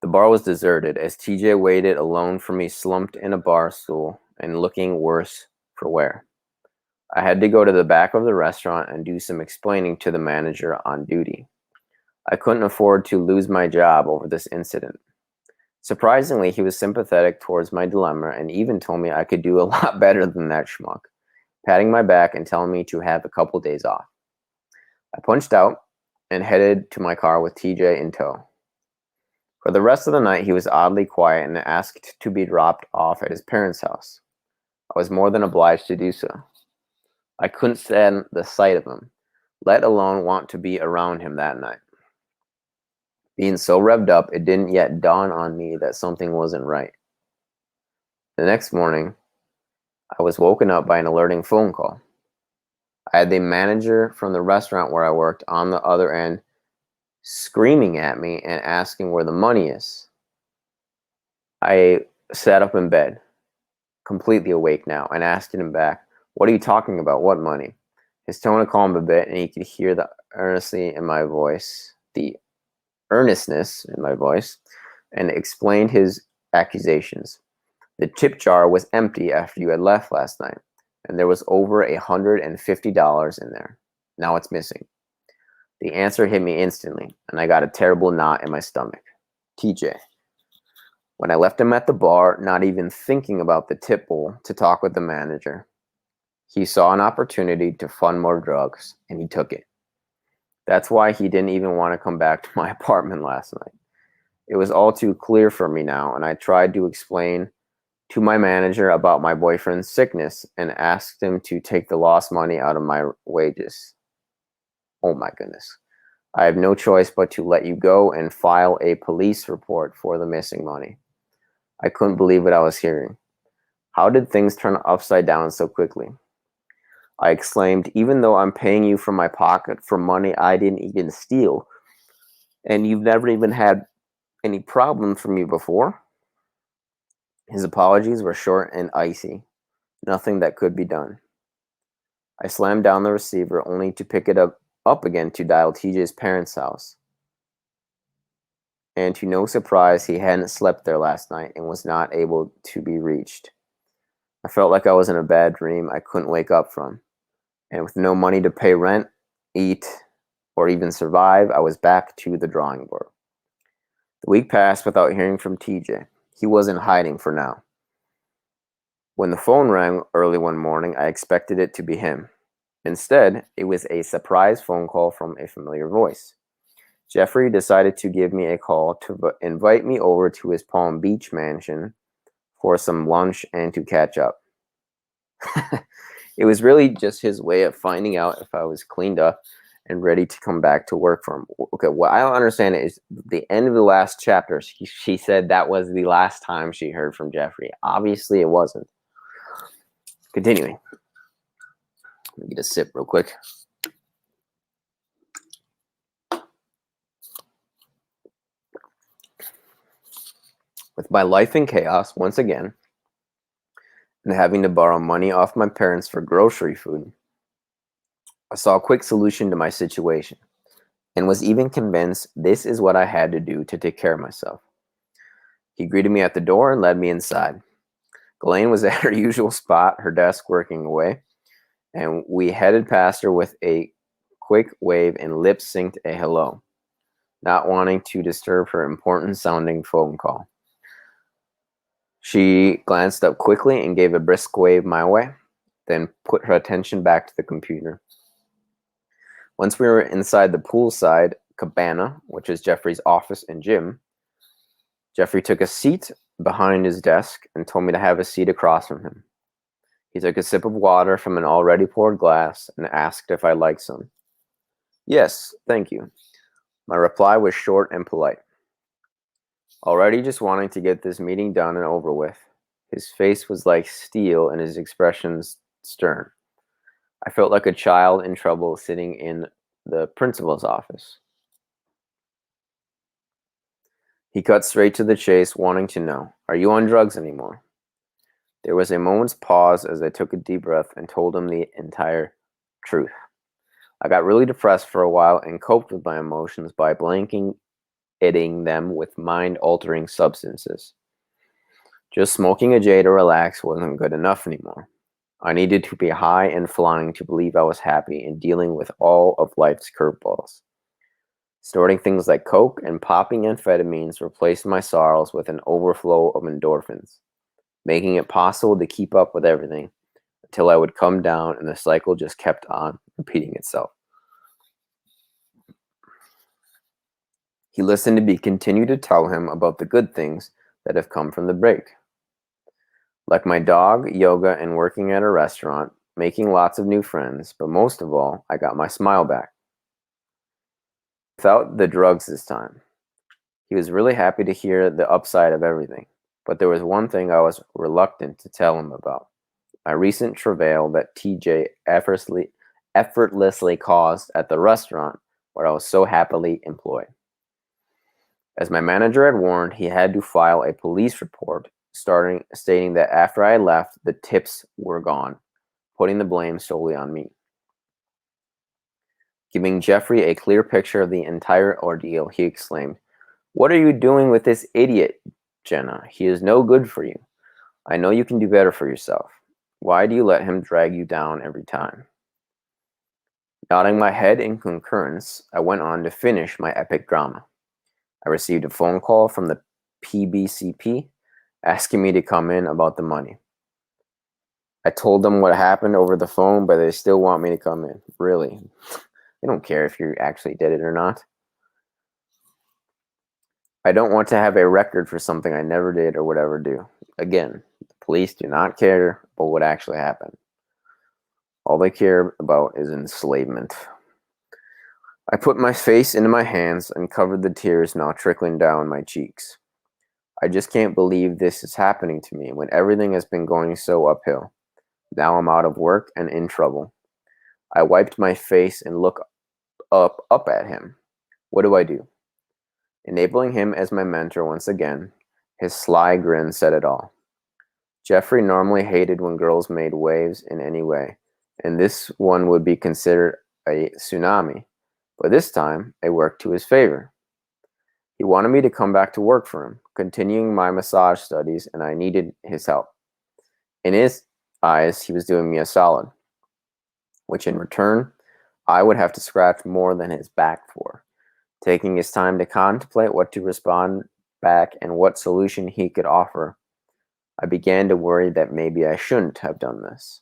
Speaker 1: The bar was deserted as TJ waited alone for me, slumped in a bar stool and looking worse for wear. I had to go to the back of the restaurant and do some explaining to the manager on duty. I couldn't afford to lose my job over this incident. Surprisingly, he was sympathetic towards my dilemma and even told me I could do a lot better than that schmuck, patting my back and telling me to have a couple days off. I punched out and headed to my car with TJ in tow. For the rest of the night, he was oddly quiet and asked to be dropped off at his parents' house. I was more than obliged to do so. I couldn't stand the sight of him, let alone want to be around him that night. Being so revved up, it didn't yet dawn on me that something wasn't right. The next morning, I was woken up by an alerting phone call. I had the manager from the restaurant where I worked on the other end screaming at me and asking where the money is. I sat up in bed, completely awake now, and asked him back, "What are you talking about? What money?" His tone had calmed a bit, and he could hear the earnestness in my voice, and explained his accusations. The tip jar was empty after you had left last night, and there was over $150 in there. Now it's missing. The answer hit me instantly, and I got a terrible knot in my stomach. TJ. When I left him at the bar, not even thinking about the tip bowl, to talk with the manager, he saw an opportunity to fund more drugs, and he took it. That's why he didn't even want to come back to my apartment last night. It was all too clear for me now, and I tried to explain to my manager about my boyfriend's sickness and asked him to take the lost money out of my wages. Oh my goodness. I have no choice but to let you go and file a police report for the missing money. I couldn't believe what I was hearing. How did things turn upside down so quickly? I exclaimed, even though I'm paying you from my pocket for money I didn't even steal, and you've never even had any problem from me before? His apologies were short and icy. Nothing that could be done. I slammed down the receiver only to pick it up again to dial TJ's parents' house. And to no surprise, he hadn't slept there last night and was not able to be reached. I felt like I was in a bad dream I couldn't wake up from. And with no money to pay rent, eat, or even survive, I was back to the drawing board. The week passed without hearing from TJ. He was in hiding for now. When the phone rang early one morning, I expected it to be him. Instead, it was a surprise phone call from a familiar voice. Jeffrey decided to give me a call to invite me over to his Palm Beach mansion for some lunch and to catch up. It was really just his way of finding out if I was cleaned up and ready to come back to work for him. Okay, what I don't understand is the end of the last chapter, she said that was the last time she heard from Jeffrey. Obviously, it wasn't. Continuing. Let me get a sip real quick. With my life in chaos once again, and having to borrow money off my parents for grocery food, I saw a quick solution to my situation and was even convinced this is what I had to do to take care of myself. He greeted me at the door and led me inside. Ghislaine was at her usual spot, her desk working away, and we headed past her with a quick wave and lip-synced a hello, not wanting to disturb her important-sounding phone call. She glanced up quickly and gave a brisk wave my way, then put her attention back to the computer. Once we were inside the poolside cabana, which is Jeffrey's office and gym, Jeffrey took a seat behind his desk and told me to have a seat across from him. He took a sip of water from an already poured glass and asked if I'd like some. Yes, thank you. My reply was short and polite. Already just wanting to get this meeting done and over with. His face was like steel and his expressions stern. I felt like a child in trouble sitting in the principal's office. He cut straight to the chase, wanting to know, "Are you on drugs anymore?" There was a moment's pause as I took a deep breath and told him the entire truth. I got really depressed for a while and coped with my emotions by blanketing them with mind-altering substances. Just smoking a J to relax wasn't good enough anymore. I needed to be high and flying to believe I was happy in dealing with all of life's curveballs. Snorting things like coke and popping amphetamines replaced my sorrows with an overflow of endorphins, making it possible to keep up with everything until I would come down and the cycle just kept on repeating itself. He listened to me continue to tell him about the good things that have come from the break. Like my dog, yoga, and working at a restaurant, making lots of new friends, but most of all, I got my smile back. Without the drugs this time. He was really happy to hear the upside of everything. But there was one thing I was reluctant to tell him about: my recent travail that TJ effortlessly caused at the restaurant where I was so happily employed. As my manager had warned, he had to file a police report stating that after I left, the tips were gone, putting the blame solely on me. Giving Jeffrey a clear picture of the entire ordeal, he exclaimed, "What are you doing with this idiot, Jenna? He is no good for you. I know you can do better for yourself. Why do you let him drag you down every time?" Nodding my head in concurrence, I went on to finish my epic drama. I received a phone call from the PBCP asking me to come in about the money. I told them what happened over the phone, but they still want me to come in. Really? They don't care if you actually did it or not. I don't want to have a record for something I never did or would ever do. Again, the police do not care about what actually happened. All they care about is enslavement. I put my face into my hands and covered the tears now trickling down my cheeks. I just can't believe this is happening to me when everything has been going so uphill. Now I'm out of work and in trouble. I wiped my face and looked up at him. What do I do? Enabling him as my mentor once again, his sly grin said it all. Jeffrey normally hated when girls made waves in any way, and this one would be considered a tsunami, but this time it worked to his favor. He wanted me to come back to work for him, continuing my massage studies, and I needed his help. In his eyes, he was doing me a solid, which in return, I would have to scratch more than his back for. Taking his time to contemplate what to respond back and what solution he could offer, I began to worry that maybe I shouldn't have done this.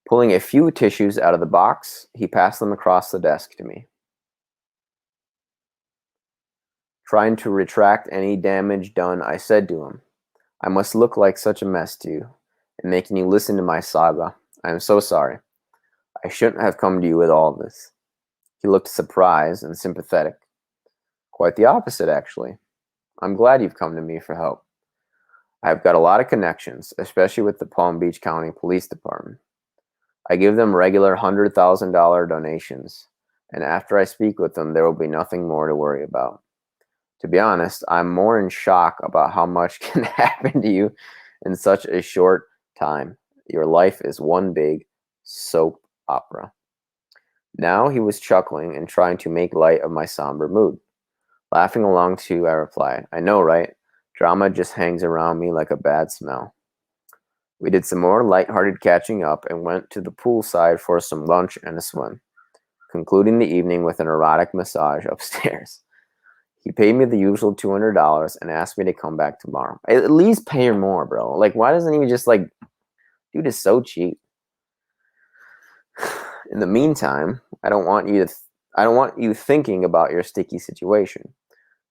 Speaker 1: Pulling a few tissues out of the box, he passed them across the desk to me. Trying to retract any damage done, I said to him, "I must look like such a mess to you, and making you listen to my saga. I am so sorry. I shouldn't have come to you with all this." He looked surprised and sympathetic. Quite the opposite, actually. "I'm glad you've come to me for help. I've got a lot of connections, especially with the Palm Beach County Police Department. I give them regular $100,000 donations, and after I speak with them, there will be nothing more to worry about. To be honest, I'm more in shock about how much can happen to you in such a short time. Your life is one big soap opera." Now he was chuckling and trying to make light of my somber mood. Laughing along too, I replied, "I know, right? Drama just hangs around me like a bad smell." We did some more lighthearted catching up and went to the poolside for some lunch and a swim, concluding the evening with an erotic massage upstairs. He paid me the usual $200 and asked me to come back tomorrow. At least pay her more, bro. Like, why doesn't he just, like, dude is so cheap. In the meantime, I don't want you thinking about your sticky situation.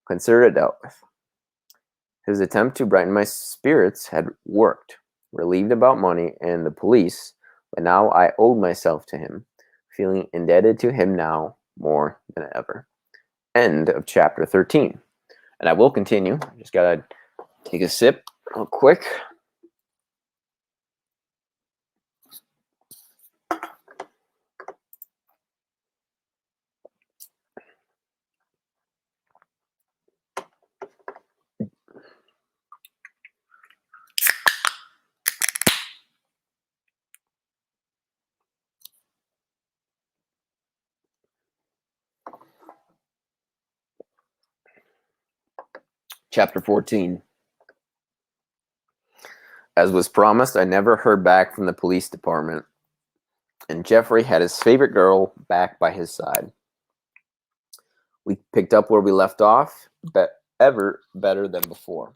Speaker 1: Consider it dealt with. His attempt to brighten my spirits had worked, relieved about money and the police, but now I owed myself to him, feeling indebted to him now more than ever. End of chapter 13. And I will continue. I just gotta take a sip real quick. Chapter 14. As was promised, I never heard back from the police department, and Jeffrey had his favorite girl back by his side. We picked up where we left off, but ever better than before.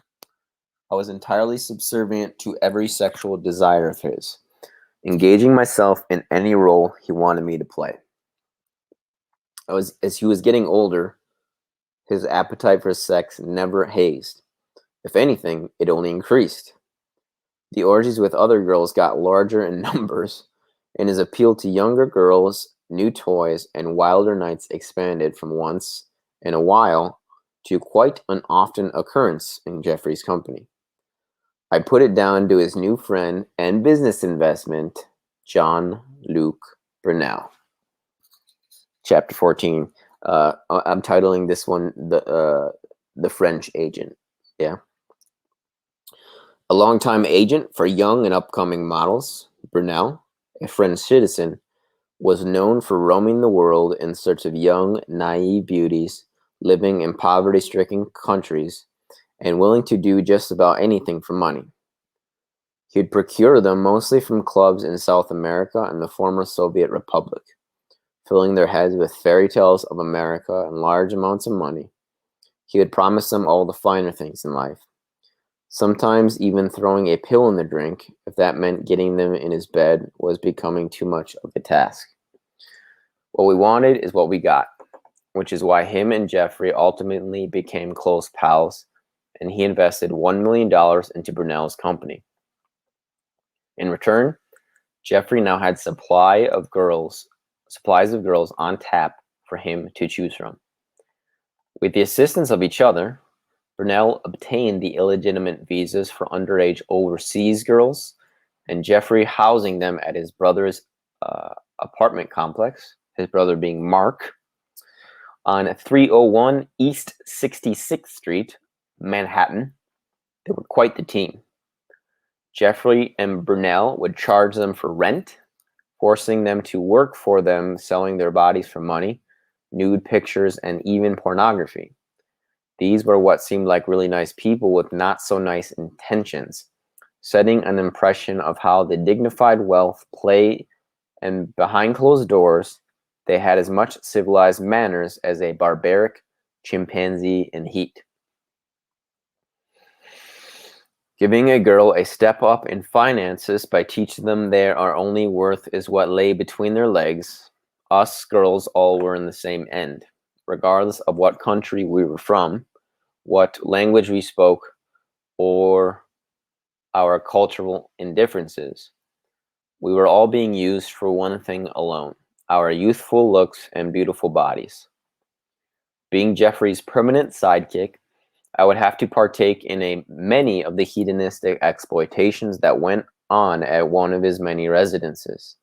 Speaker 1: I was entirely subservient to every sexual desire of his, engaging myself in any role he wanted me to play. As he was getting older, his appetite for sex never hazed. If anything, it only increased. The orgies with other girls got larger in numbers, and his appeal to younger girls, new toys, and wilder nights expanded from once in a while to quite an often occurrence in Jeffrey's company. I put it down to his new friend and business investment, John Luke Brunel. Chapter 14. I'm titling this one the French Agent. Yeah. A longtime agent for young and upcoming models, Brunel, a French citizen, was known for roaming the world in search of young, naive beauties living in poverty-stricken countries and willing to do just about anything for money. He would procure them mostly from clubs in South America and the former Soviet Republic, filling their heads with fairy tales of America and large amounts of money. He would promise them all the finer things in life, sometimes even throwing a pill in the drink if that meant getting them in his bed was becoming too much of a task. What we wanted is what we got, which is why him and Jeffrey ultimately became close pals, and he invested $1 million into Brunel's company. In return, Jeffrey now had supplies of girls on tap for him to choose from. With the assistance of each other, Brunel obtained the illegitimate visas for underage overseas girls, and Jeffrey housing them at his brother's apartment complex, his brother being Mark, on 301 East 66th Street, Manhattan. They were quite the team. Jeffrey and Brunel would charge them for rent, forcing them to work for them, selling their bodies for money, nude pictures, and even pornography. These were what seemed like really nice people with not so nice intentions, setting an impression of how the dignified wealth play, and behind closed doors, they had as much civilized manners as a barbaric chimpanzee in heat. Giving a girl a step up in finances by teaching them their only worth is what lay between their legs. Us girls all were in the same end, regardless of what country we were from, what language we spoke, or our cultural indifferences. We were all being used for one thing alone, our youthful looks and beautiful bodies. Being Jeffrey's permanent sidekick, I would have to partake in many of the hedonistic exploitations that went on at one of his many residences,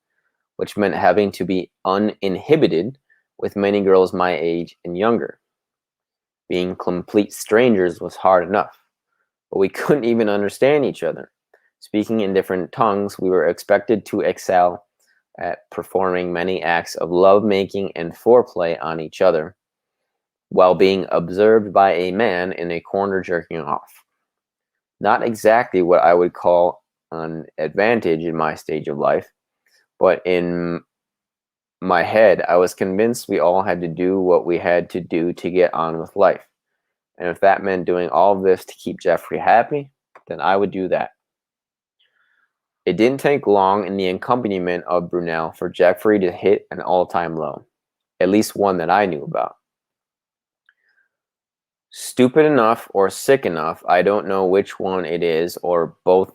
Speaker 1: which meant having to be uninhibited with many girls my age and younger. Being complete strangers was hard enough, but we couldn't even understand each other. Speaking in different tongues, we were expected to excel at performing many acts of lovemaking and foreplay on each other, while being observed by a man in a corner jerking off. Not exactly what I would call an advantage in my stage of life, but in my head, I was convinced we all had to do what we had to do to get on with life. And if that meant doing all of this to keep Jeffrey happy, then I would do that. It didn't take long in the accompaniment of Brunel for Jeffrey to hit an all-time low, at least one that I knew about. Stupid enough or sick enough, I don't know which one it is, or both,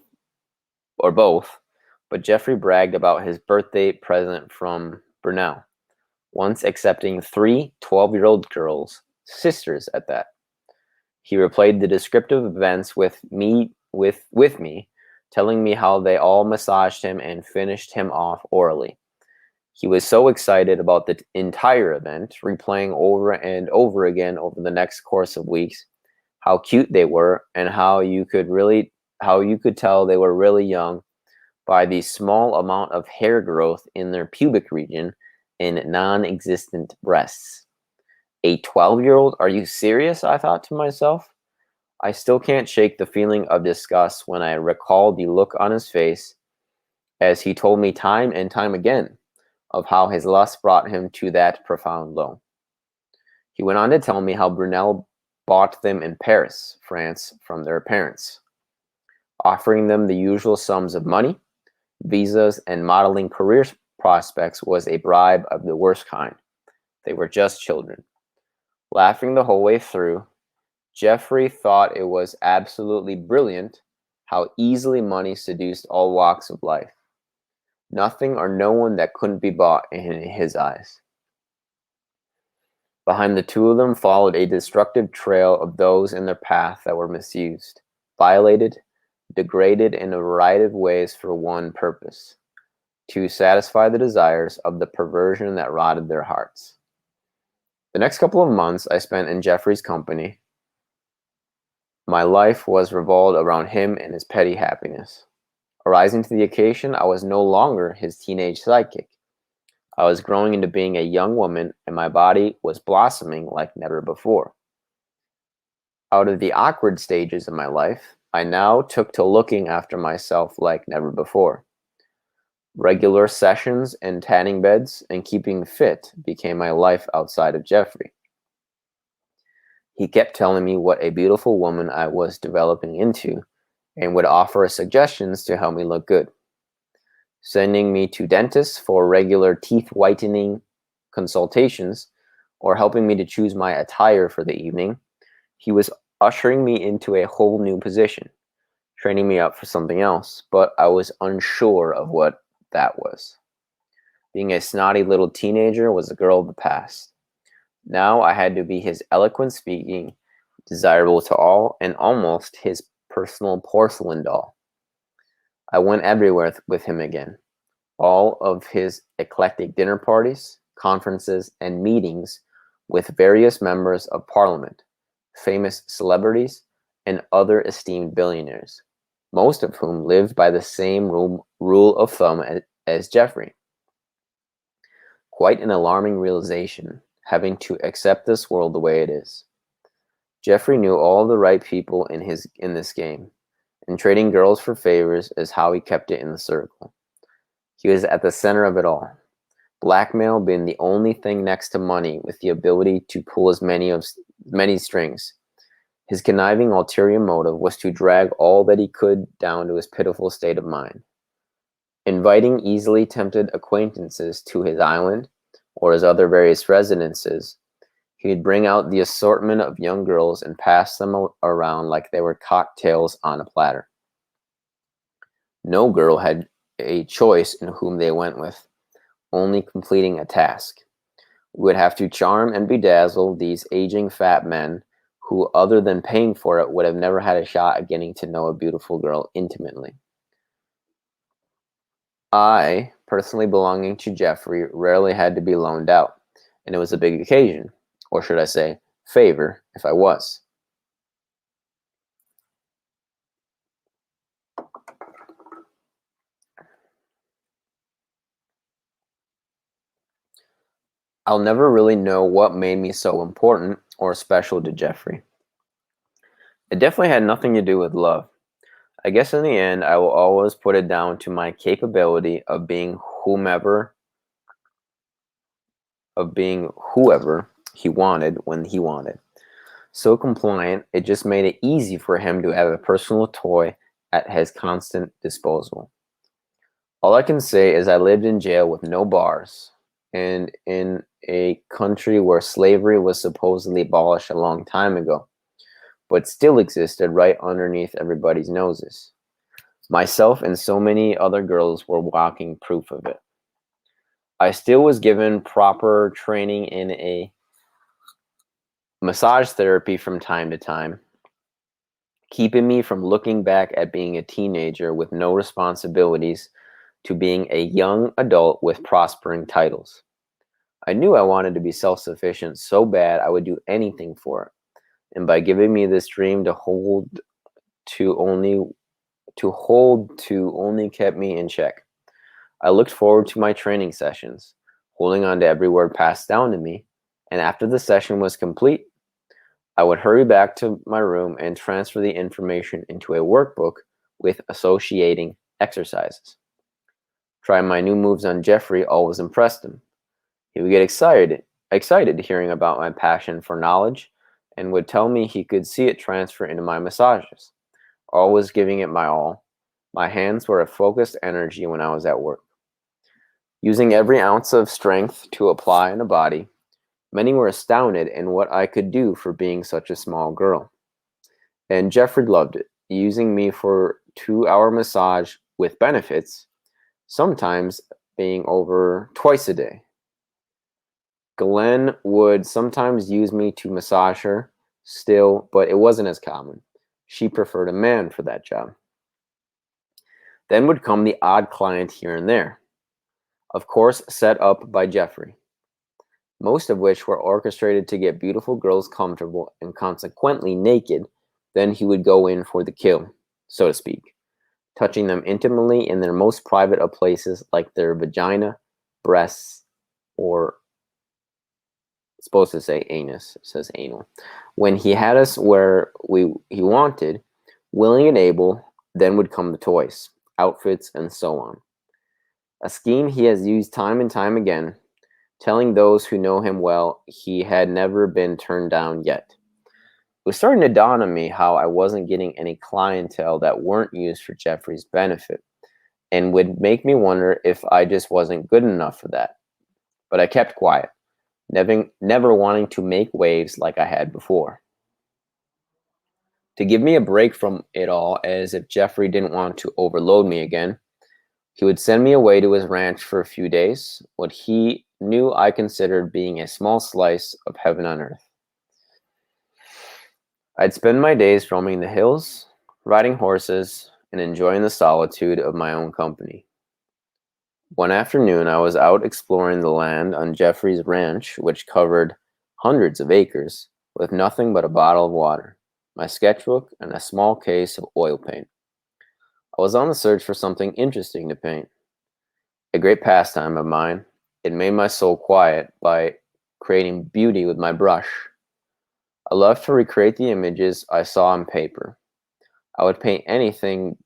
Speaker 1: but Jeffrey bragged about his birthday present from Brunel, once accepting 3 12-year-old girls, sisters at that. He replayed the descriptive events with me, telling me how they all massaged him and finished him off orally. He was so excited about the entire event, replaying over and over again over the next course of weeks how cute they were and how you could tell they were really young by the small amount of hair growth in their pubic region and non-existent breasts. A 12-year-old? Are you serious? I thought to myself. I still can't shake the feeling of disgust when I recall the look on his face as he told me time and time again of how his lust brought him to that profound low. He went on to tell me how Brunel bought them in Paris, France, from their parents, offering them the usual sums of money. Visas and modeling career prospects was a bribe of the worst kind. They were just children. Laughing the whole way through, Jeffrey thought it was absolutely brilliant how easily money seduced all walks of life. Nothing or no one that couldn't be bought in his eyes. Behind the two of them followed a destructive trail of those in their path that were misused, violated, degraded in a variety of ways for one purpose: to satisfy the desires of the perversion that rotted their hearts. The next couple of months I spent in Jeffrey's company. My life was revolved around him and his petty happiness. Arising to the occasion, I was no longer his teenage sidekick. I was growing into being a young woman, and my body was blossoming like never before. Out of the awkward stages of my life, I now took to looking after myself like never before. Regular sessions and tanning beds and keeping fit became my life outside of Jeffrey. He kept telling me what a beautiful woman I was developing into and would offer suggestions to help me look good. Sending me to dentists for regular teeth whitening consultations or helping me to choose my attire for the evening, he was ushering me into a whole new position, training me up for something else, but I was unsure of what that was. Being a snotty little teenager was a girl of the past. Now I had to be his eloquent speaking, desirable to all, and almost his personal porcelain doll. I went everywhere with him again. All of his eclectic dinner parties, conferences, and meetings with various members of parliament, famous celebrities, and other esteemed billionaires, most of whom lived by the same rule of thumb as Jeffrey. Quite an alarming realization, having to accept this world the way it is. Jeffrey knew all the right people in this game, and trading girls for favors is how he kept it in the circle. He was at the center of it all, blackmail being the only thing next to money with the ability to pull as many strings. His conniving ulterior motive was to drag all that he could down to his pitiful state of mind. Inviting easily tempted acquaintances to his island or his other various residences, he'd bring out the assortment of young girls and pass them around like they were cocktails on a platter. No girl had a choice in whom they went with, only completing a task. We would have to charm and bedazzle these aging fat men who, other than paying for it, would have never had a shot at getting to know a beautiful girl intimately. I, personally belonging to Jeffrey, rarely had to be loaned out, and it was a big occasion, or should I say, favor, if I was. I'll never really know what made me so important or special to Jeffrey. It definitely had nothing to do with love. I guess in the end, I will always put it down to my capability of being whoever he wanted when he wanted. So compliant, it just made it easy for him to have a personal toy at his constant disposal. All I can say is I lived in jail with no bars, and in a country where slavery was supposedly abolished a long time ago, but still existed right underneath everybody's noses. Myself and so many other girls were walking proof of it. I still was given proper training in a massage therapy from time to time, keeping me from looking back at being a teenager with no responsibilities to being a young adult with prospering titles. I knew I wanted to be self-sufficient so bad I would do anything for it. And by giving me this dream to hold to only kept me in check. I looked forward to my training sessions, holding on to every word passed down to me, and after the session was complete, I would hurry back to my room and transfer the information into a workbook with associating exercises. Trying my new moves on Jeffrey always impressed him. He would get excited hearing about my passion for knowledge and would tell me he could see it transfer into my massages, always giving it my all. My hands were a focused energy when I was at work. Using every ounce of strength to apply in a body, many were astounded in what I could do for being such a small girl. And Jeffrey loved it, using me for 2-hour massage with benefits, sometimes being over twice a day. Glenn would sometimes use me to massage her still, but it wasn't as common. She preferred a man for that job. Then would come the odd client here and there, of course set up by Jeffrey, most of which were orchestrated to get beautiful girls comfortable and consequently naked. Then he would go in for the kill, so to speak, touching them intimately in their most private of places like their vagina, breasts, or it's supposed to say anus, it says anal. When he had us where he wanted, willing and able, then would come the toys, outfits, and so on. A scheme he has used time and time again, telling those who know him well he had never been turned down yet. It was starting to dawn on me how I wasn't getting any clientele that weren't used for Jeffrey's benefit, and would make me wonder if I just wasn't good enough for that. But I kept quiet, never wanting to make waves like I had before. To give me a break from it all, as if Jeffrey didn't want to overload me again, he would send me away to his ranch for a few days, what he knew I considered being a small slice of heaven on earth. I'd spend my days roaming the hills, riding horses, and enjoying the solitude of my own company. One afternoon, I was out exploring the land on Jeffrey's ranch, which covered hundreds of acres, with nothing but a bottle of water, my sketchbook, and a small case of oil paint. I was on the search for something interesting to paint. A great pastime of mine, it made my soul quiet by creating beauty with my brush. I loved to recreate the images I saw on paper. I would paint anything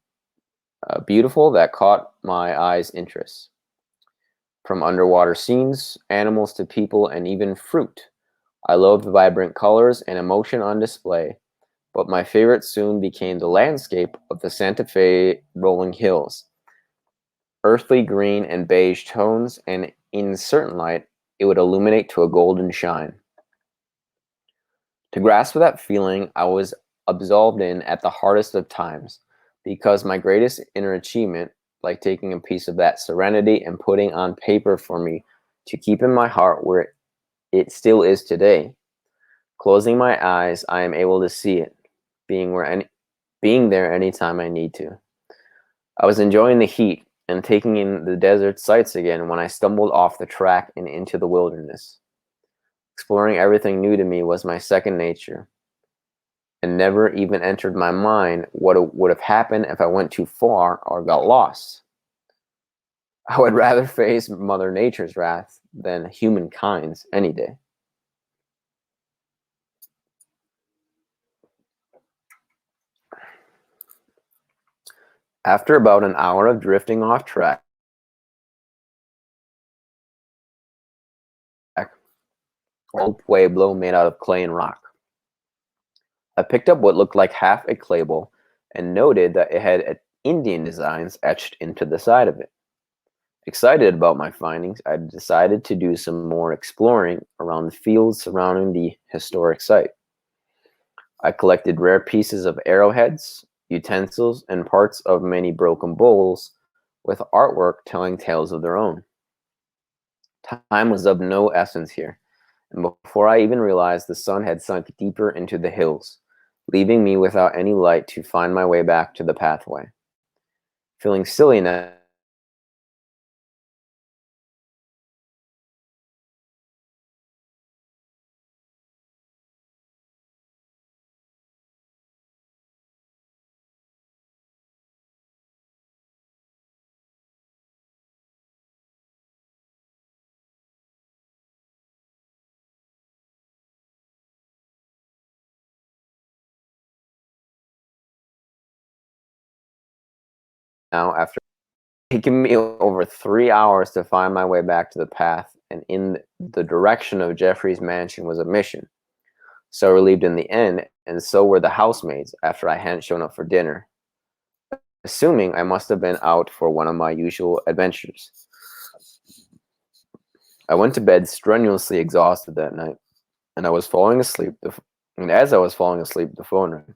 Speaker 1: beautiful that caught my eye's interest. From underwater scenes, animals to people, and even fruit. I loved the vibrant colors and emotion on display, but my favorite soon became the landscape of the Santa Fe rolling hills. Earthly green and beige tones, and in certain light, it would illuminate to a golden shine. To grasp that feeling, I was absolved in at the hardest of times, because my greatest inner achievement, like taking a piece of that serenity and putting on paper for me to keep in my heart where it still is today. Closing my eyes, I am able to see it, being there anytime I need to. I was enjoying the heat and taking in the desert sights again when I stumbled off the track and into the wilderness. Exploring everything new to me was my second nature, and never even entered my mind what would have happened if I went too far or got lost. I would rather face Mother Nature's wrath than humankind's any day. After about an hour of drifting off track, old pueblo made out of clay and rock. I picked up what looked like half a clay bowl and noted that it had Indian designs etched into the side of it. Excited about my findings, I decided to do some more exploring around the fields surrounding the historic site. I collected rare pieces of arrowheads, utensils, and parts of many broken bowls with artwork telling tales of their own. Time was of no essence here, and before I even realized, the sun had sunk deeper into the hills, leaving me without any light to find my way back to the pathway. Feeling silly now, after taking me over 3 hours to find my way back to the path and in the direction of Jeffrey's mansion was a mission. So relieved in the end, and so were the housemaids after I hadn't shown up for dinner, assuming I must have been out for one of my usual adventures. I went to bed strenuously exhausted that night, and I was falling asleep. And as I was falling asleep, the phone rang.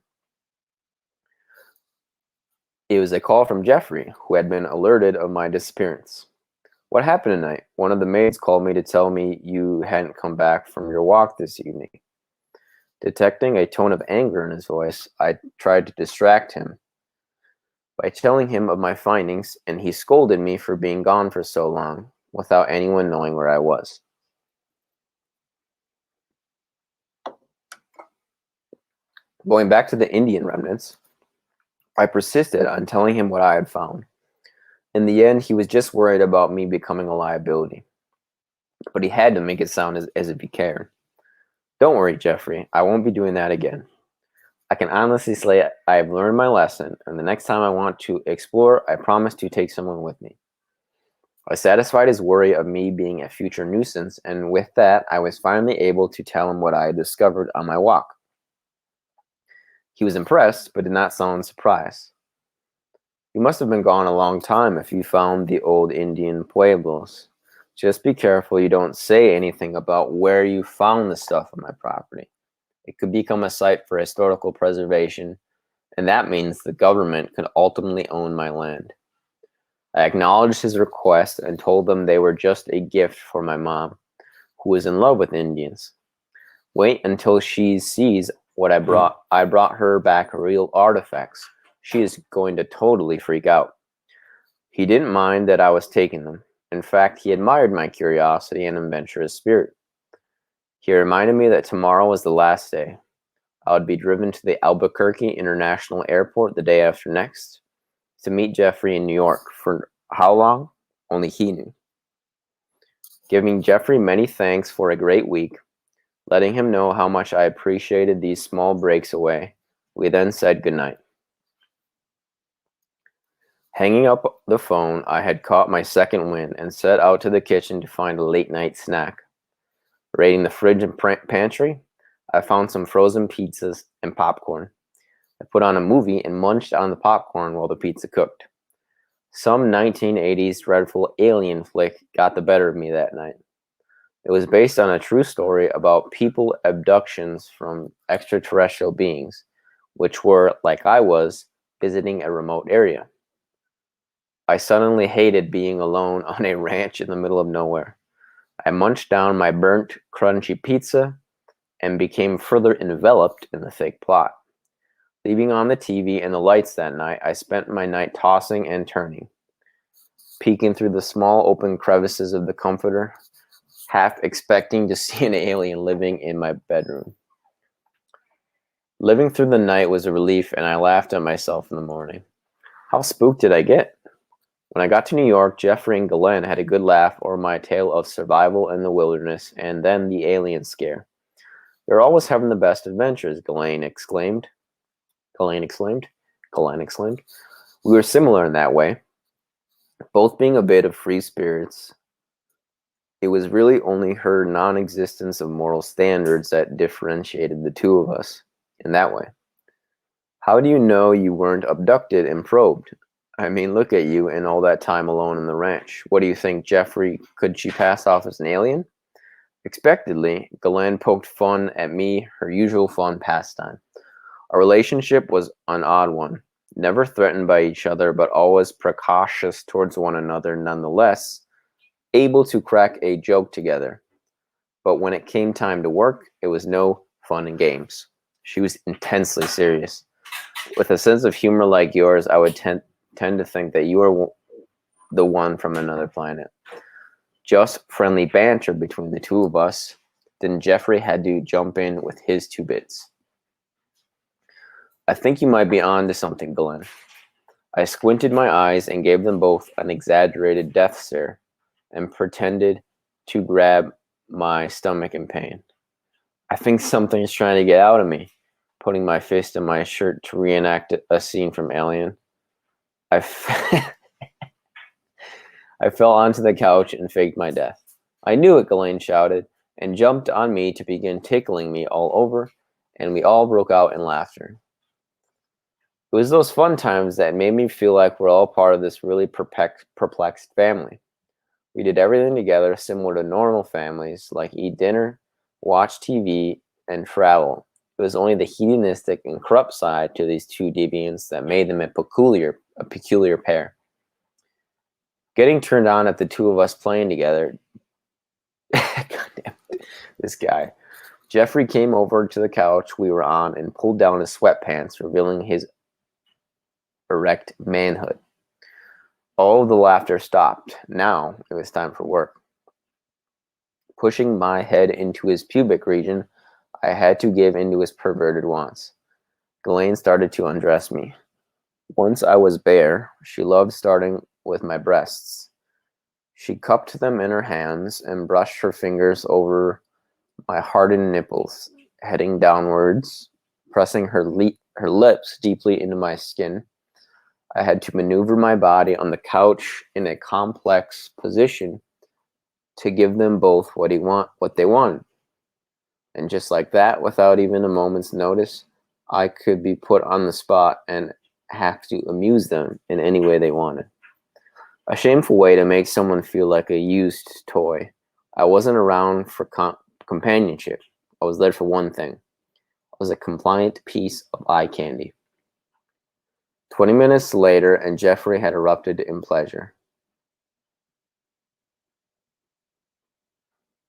Speaker 1: It was a call from Jeffrey, who had been alerted of my disappearance. What happened tonight? One of the maids called me to tell me you hadn't come back from your walk this evening. Detecting a tone of anger in his voice, I tried to distract him by telling him of my findings, and he scolded me for being gone for so long without anyone knowing where I was. Going back to the Indian remnants, I persisted on telling him what I had found. In the end, he was just worried about me becoming a liability, but he had to make it sound as if he cared. Don't worry, Jeffrey, I won't be doing that again. I can honestly say I have learned my lesson, and the next time I want to explore, I promise to take someone with me. I satisfied his worry of me being a future nuisance, and with that, I was finally able to tell him what I had discovered on my walk. He was impressed, but did not sound surprised. You must have been gone a long time if you found the old Indian pueblos. Just be careful you don't say anything about where you found the stuff on my property. It could become a site for historical preservation, and that means the government could ultimately own my land. I acknowledged his request and told them they were just a gift for my mom, who is in love with Indians. Wait until she sees what I brought. I brought her back real artifacts. She is going to totally freak out. He didn't mind that I was taking them. In fact, he admired my curiosity and adventurous spirit. He reminded me that tomorrow was the last day. I would be driven to the Albuquerque International Airport the day after next to meet Jeffrey in New York. For how long? Only he knew. Giving Jeffrey many thanks for a great week, letting him know how much I appreciated these small breaks away, we then said goodnight. Hanging up the phone, I had caught my second wind and set out to the kitchen to find a late-night snack. Raiding the fridge and pantry, I found some frozen pizzas and popcorn. I put on a movie and munched on the popcorn while the pizza cooked. Some 1980s dreadful alien flick got the better of me that night. It was based on a true story about people abductions from extraterrestrial beings, which were, like I was, visiting a remote area. I suddenly hated being alone on a ranch in the middle of nowhere. I munched down my burnt, crunchy pizza and became further enveloped in the fake plot. Leaving on the TV and the lights that night, I spent my night tossing and turning, peeking through the small open crevices of the comforter, half expecting to see an alien living in my bedroom. Living through the night was a relief, and I laughed at myself in the morning. How spooked did I get? When I got to New York, Jeffrey and Ghislaine had a good laugh over my tale of survival in the wilderness and then the alien scare. They're always having the best adventures, Ghislaine exclaimed. Ghislaine exclaimed. We were similar in that way, both being a bit of free spirits. It was really only her non-existence of moral standards that differentiated the two of us in that way. How do you know you weren't abducted and probed? I mean, look at you and all that time alone in the ranch. What do you think, Jeffrey? Could she pass off as an alien? Expectedly, Ghislaine poked fun at me, her usual fun pastime. Our relationship was an odd one, never threatened by each other, but always precautious towards one another nonetheless, able to crack a joke together. But when it came time to work, it was no fun and games. She was intensely serious. With a sense of humor like yours, I would tend to think that you are the one from another planet. Just friendly banter between the two of us. Then Jeffrey had to jump in with his 2 bits. I think you might be on to something, Glenn. I squinted my eyes and gave them both an exaggerated death stare and pretended to grab my stomach in pain. I think something's trying to get out of me, putting my fist in my shirt to reenact a scene from Alien. I fell onto the couch and faked my death. I knew it, Ghislaine shouted, and jumped on me to begin tickling me all over, and we all broke out in laughter. It was those fun times that made me feel like we're all part of this really perplexed family. We did everything together similar to normal families, like eat dinner, watch TV, and travel. It was only the hedonistic and corrupt side to these two deviants that made them a peculiar pair. Getting turned on at the two of us playing together. Goddamn, this guy. Jeffrey came over to the couch we were on and pulled down his sweatpants, revealing his erect manhood. All of the laughter stopped. Now it was time for work. Pushing my head into his pubic region, I had to give in to his perverted wants. Ghislaine started to undress me. Once I was bare, she loved starting with my breasts. She cupped them in her hands and brushed her fingers over my hardened nipples, heading downwards, pressing her lips deeply into my skin. I had to maneuver my body on the couch in a complex position to give them both what they wanted. And just like that, without even a moment's notice, I could be put on the spot and have to amuse them in any way they wanted. A shameful way to make someone feel like a used toy. I wasn't around for companionship. I was there for one thing. I was a compliant piece of eye candy. 20 minutes later, and Jeffrey had erupted in pleasure.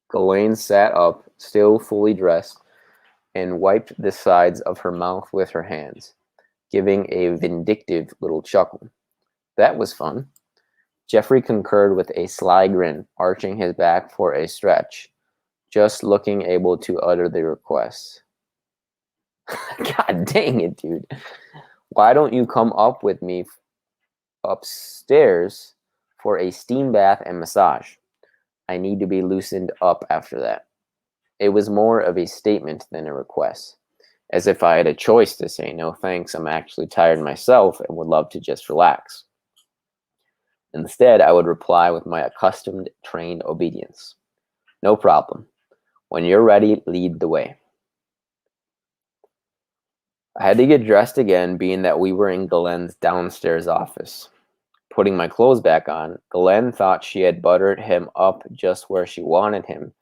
Speaker 1: Ghislaine sat up, still fully dressed, and wiped the sides of her mouth with her hands, giving a vindictive little chuckle. That was fun. Jeffrey concurred with a sly grin, arching his back for a stretch, just looking able to utter the request. God dang it, dude. Why don't you come up with me upstairs for a steam bath and massage? I need to be loosened up after that. It was more of a statement than a request, as if I had a choice to say, no thanks, I'm actually tired myself and would love to just relax. Instead, I would reply with my accustomed, trained obedience. No problem. When you're ready, lead the way. I had to get dressed again, being that we were in Ghislaine's downstairs office. Putting my clothes back on, Ghislaine thought she had buttered him up just where she wanted him,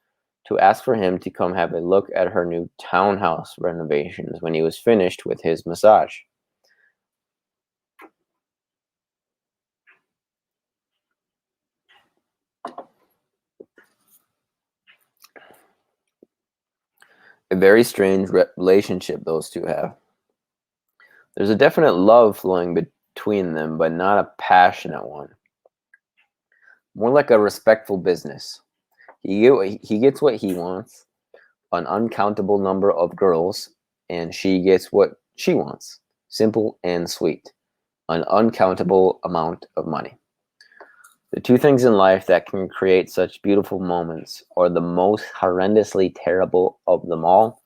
Speaker 1: to ask for him to come have a look at her new townhouse renovations when he was finished with his massage. A very strange relationship those two have. There's a definite love flowing between them, but not a passionate one. More like a respectful business. He gets what he wants, an uncountable number of girls, and she gets what she wants, simple and sweet, an uncountable amount of money. The two things in life that can create such beautiful moments, or the most horrendously terrible of them all,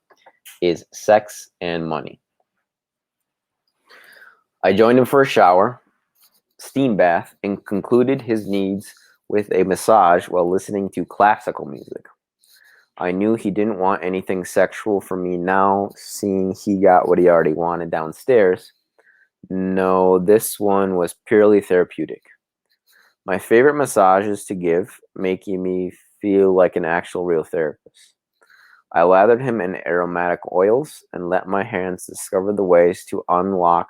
Speaker 1: is sex and money. I joined him for a shower, steam bath, and concluded his needs with a massage while listening to classical music. I knew he didn't want anything sexual from me now, seeing he got what he already wanted downstairs. No, this one was purely therapeutic. My favorite massages to give, making me feel like an actual real therapist. I lathered him in aromatic oils and let my hands discover the ways to unlock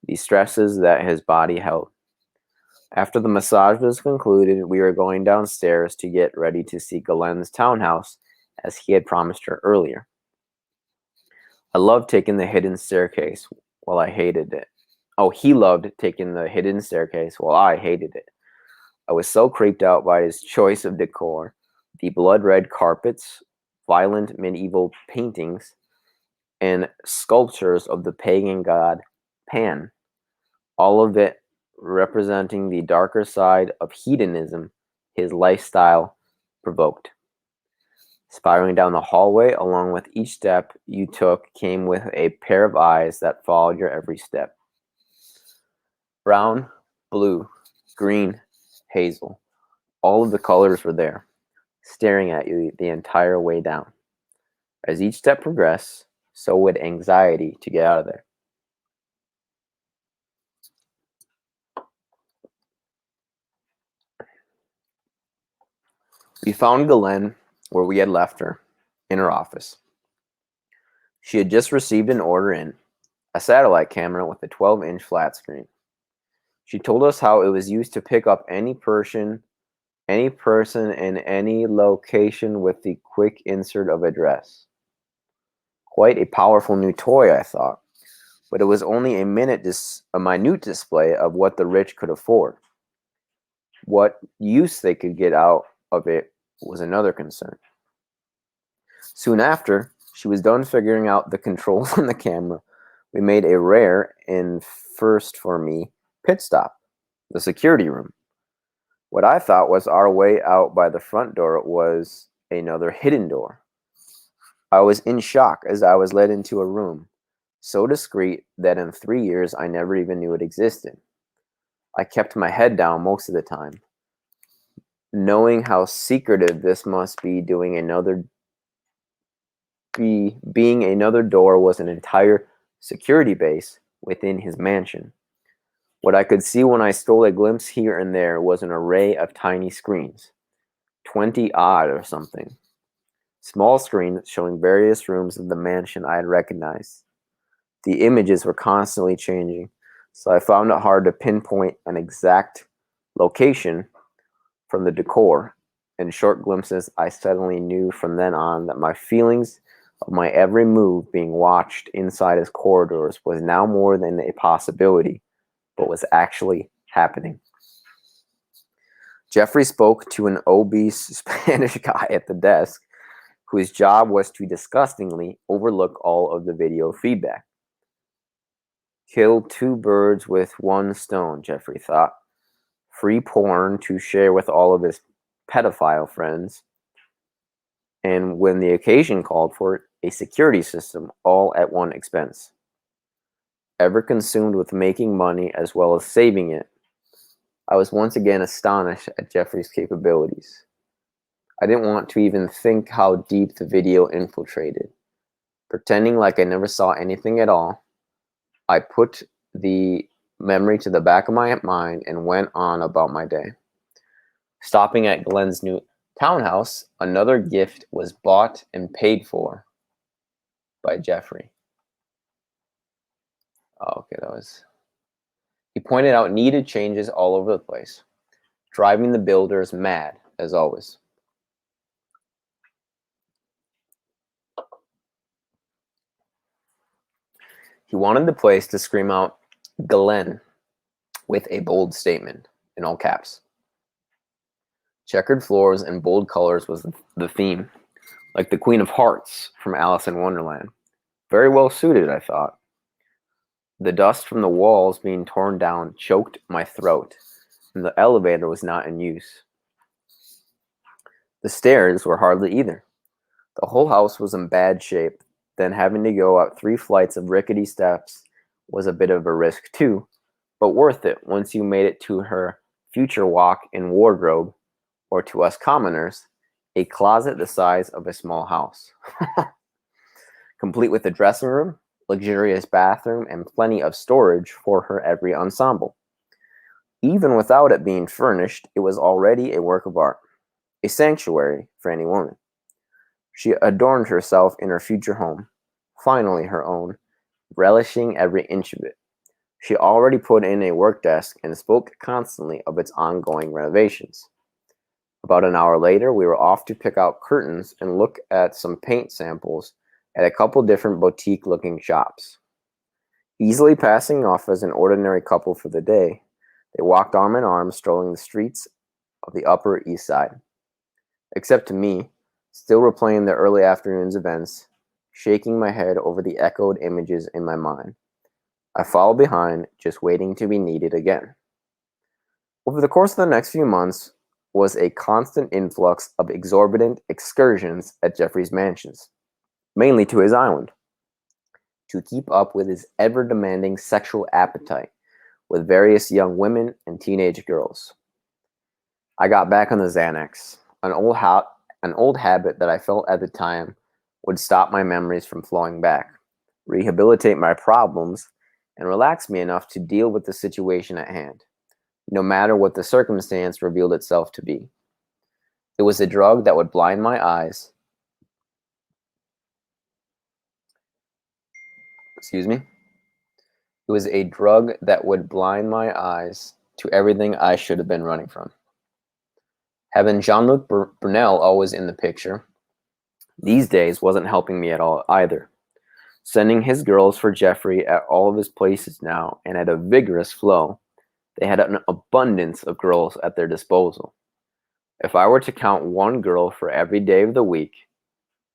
Speaker 1: the stresses that his body held. After the massage was concluded, we were going downstairs to get ready to see Ghislaine's townhouse, as he had promised her earlier. I loved taking the hidden staircase while I hated it. Oh, he loved taking the hidden staircase while I hated it. I was so creeped out by his choice of decor, the blood-red carpets, violent medieval paintings, and sculptures of the pagan god Pan, all of it representing the darker side of hedonism his lifestyle provoked. Spiraling down the hallway, along with each step you took, came with a pair of eyes that followed your every step. Brown, blue, green, hazel. All of the colors were there, staring at you the entire way down. As each step progressed, so would anxiety to get out of there. We found Ghislaine where we had left her, in her office. She had just received an order in, a satellite camera with a 12-inch flat screen. She told us how it was used to pick up any person in any location with the quick insert of address. Quite a powerful new toy, I thought, but it was only a minute a minute display of what the rich could afford. What use they could get out of it was another concern. Soon after she was done figuring out the controls on the camera, we made a rare and first for me pit stop, the security room. What I thought was our way out by the front door was another hidden door. I was in shock as I was led into a room so discreet that in 3 years I never even knew it existed. I kept my head down most of the time, knowing how secretive this must be. Being another door was an entire security base within his mansion. What I could see when I stole a glimpse here and there was an array of tiny screens, 20 odd or something. Small screens showing various rooms of the mansion I had recognized. The images were constantly changing, so I found it hard to pinpoint an exact location from the decor. In short glimpses, I suddenly knew from then on that my feelings of my every move being watched inside his corridors was now more than a possibility, but was actually happening. Jeffrey spoke to an obese Spanish guy at the desk whose job was to disgustingly overlook all of the video feedback. Kill two birds with one stone, Jeffrey thought. Free porn to share with all of his pedophile friends, and when the occasion called for it, a security system, all at one expense. Ever consumed with making money as well as saving it, I was once again astonished at Jeffrey's capabilities. I didn't want to even think how deep the video infiltrated. Pretending like I never saw anything at all, I put the memory to the back of my mind and went on about my day. Stopping at Glenn's new townhouse, another gift was bought and paid for by Jeffrey. Oh, okay, that was... He pointed out needed changes all over the place, driving the builders mad, as always. He wanted the place to scream out Ghislaine with a bold statement in all caps. Checkered floors and bold colors was the theme, like the Queen of Hearts from Alice in Wonderland. Very well suited, I thought. The dust from the walls being torn down choked my throat, and the elevator was not in use. The stairs were hardly either. The whole house was in bad shape, then having to go up 3 flights of rickety steps was a bit of a risk too, but worth it once you made it to her future walk-in wardrobe, or to us commoners, a closet the size of a small house. Complete with a dressing room, luxurious bathroom, and plenty of storage for her every ensemble. Even without it being furnished, it was already a work of art, a sanctuary for any woman. She adorned herself in her future home, finally her own, relishing every inch of it. She already put in a work desk and spoke constantly of its ongoing renovations. About an hour later, we were off to pick out curtains and look at some paint samples at a couple different boutique-looking shops. Easily passing off as an ordinary couple for the day, they walked arm in arm, strolling the streets of the Upper East Side. Except to me, still replaying the early afternoon's events, shaking my head over the echoed images in my mind. I followed behind, just waiting to be needed again. Over the course of the next few months was a constant influx of exorbitant excursions at Jeffrey's mansions, mainly to his island, to keep up with his ever-demanding sexual appetite with various young women and teenage girls. I got back on the Xanax, an old habit that I felt at the time would stop my memories from flowing back, rehabilitate my problems, and relax me enough to deal with the situation at hand, no matter what the circumstance revealed itself to be. It was a drug that would blind my eyes. Excuse me. It was a drug that would blind my eyes to everything I should have been running from. Having Jean-Luc Brunel always in the picture these days wasn't helping me at all either. Sending his girls for Jeffrey at all of his places now and at a vigorous flow, they had an abundance of girls at their disposal. If I were to count one girl for every day of the week,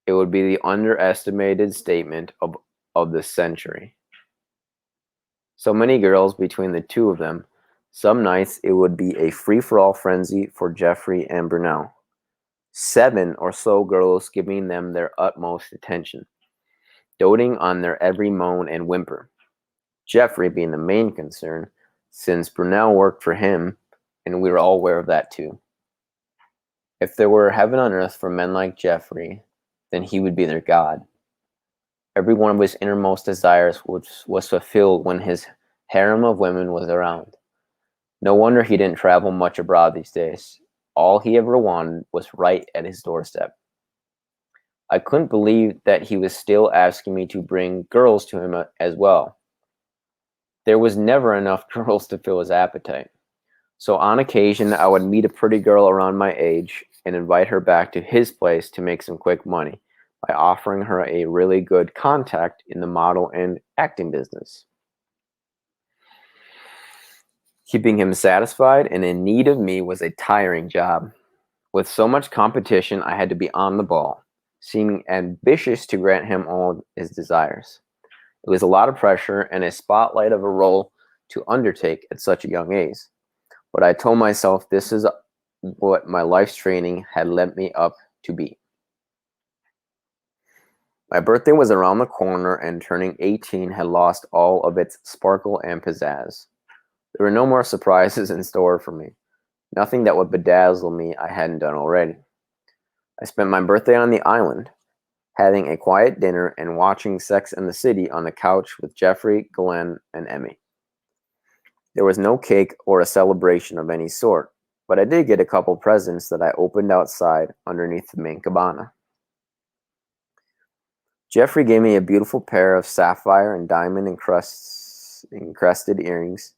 Speaker 1: it would be the underestimated statement of the century. So many girls between the two of them, some nights it would be a free-for-all frenzy for Jeffrey and Brunel. 7 or so girls giving them their utmost attention, doting on their every moan and whimper. Jeffrey being the main concern, since Brunel worked for him, and we were all aware of that too. If there were heaven on earth for men like Jeffrey, then he would be their god. Every one of his innermost desires was fulfilled when his harem of women was around. No wonder he didn't travel much abroad these days. All he ever wanted was right at his doorstep. I couldn't believe that he was still asking me to bring girls to him as well. There was never enough girls to fill his appetite. So on occasion, I would meet a pretty girl around my age and invite her back to his place to make some quick money by offering her a really good contact in the model and acting business. Keeping him satisfied and in need of me was a tiring job. With so much competition, I had to be on the ball, seeming ambitious to grant him all his desires. It was a lot of pressure and a spotlight of a role to undertake at such a young age. But I told myself this is what my life's training had led me up to be. My birthday was around the corner, and turning 18 had lost all of its sparkle and pizzazz. There were no more surprises in store for me. Nothing that would bedazzle me I hadn't done already. I spent my birthday on the island, having a quiet dinner and watching Sex and the City on the couch with Jeffrey, Ghislaine, and Emmy. There was no cake or a celebration of any sort, but I did get a couple presents that I opened outside underneath the main cabana. Jeffrey gave me a beautiful pair of sapphire and diamond encrusted earrings,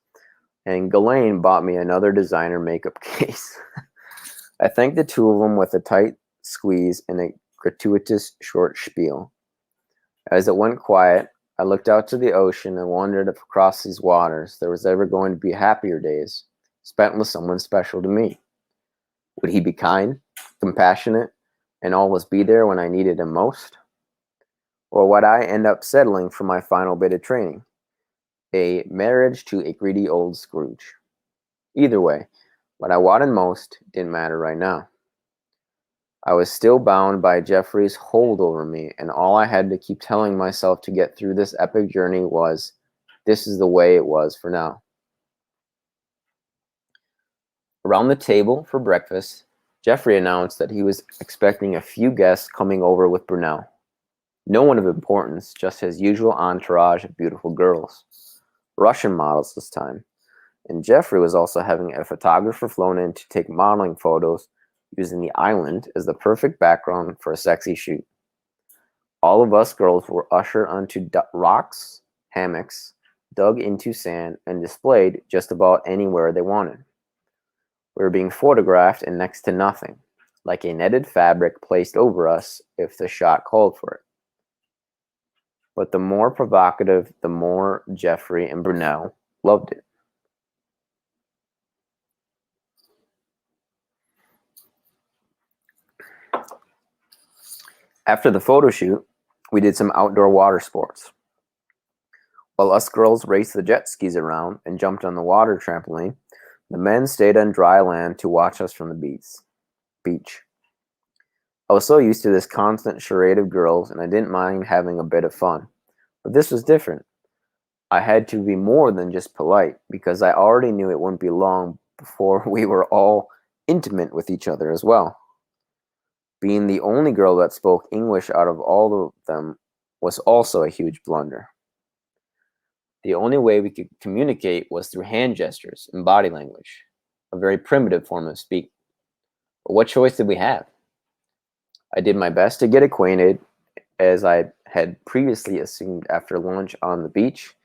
Speaker 1: and Ghislaine bought me another designer makeup case. I thanked the two of them with a tight squeeze and a gratuitous short spiel. As it went quiet, I looked out to the ocean and wondered if across these waters there was ever going to be happier days spent with someone special to me. Would he be kind, compassionate, and always be there when I needed him most? Or would I end up settling for my final bit of training? A marriage to a greedy old Scrooge. Either way, what I wanted most didn't matter right now. I was still bound by Jeffrey's hold over me, and all I had to keep telling myself to get through this epic journey was, this is the way it was for now. Around the table for breakfast, Jeffrey announced that he was expecting a few guests coming over with Brunel. No one of importance, just his usual entourage of beautiful girls. Russian models this time. And Jeffrey was also having a photographer flown in to take modeling photos using the island as the perfect background for a sexy shoot. All of us girls were ushered onto rocks, hammocks, dug into sand, and displayed just about anywhere they wanted. We were being photographed in next to nothing, like a netted fabric placed over us if the shot called for it. But the more provocative, the more Jeffrey and Brunel loved it. After the photo shoot, we did some outdoor water sports. While us girls raced the jet skis around and jumped on the water trampoline, the men stayed on dry land to watch us from the beach. I was so used to this constant charade of girls, and I didn't mind having a bit of fun. But this was different. I had to be more than just polite, because I already knew it wouldn't be long before we were all intimate with each other as well. Being the only girl that spoke English out of all of them was also a huge blunder. The only way we could communicate was through hand gestures and body language, a very primitive form of speaking. But what choice did we have? I did my best to get acquainted, as I had previously assumed. After lunch on the beach,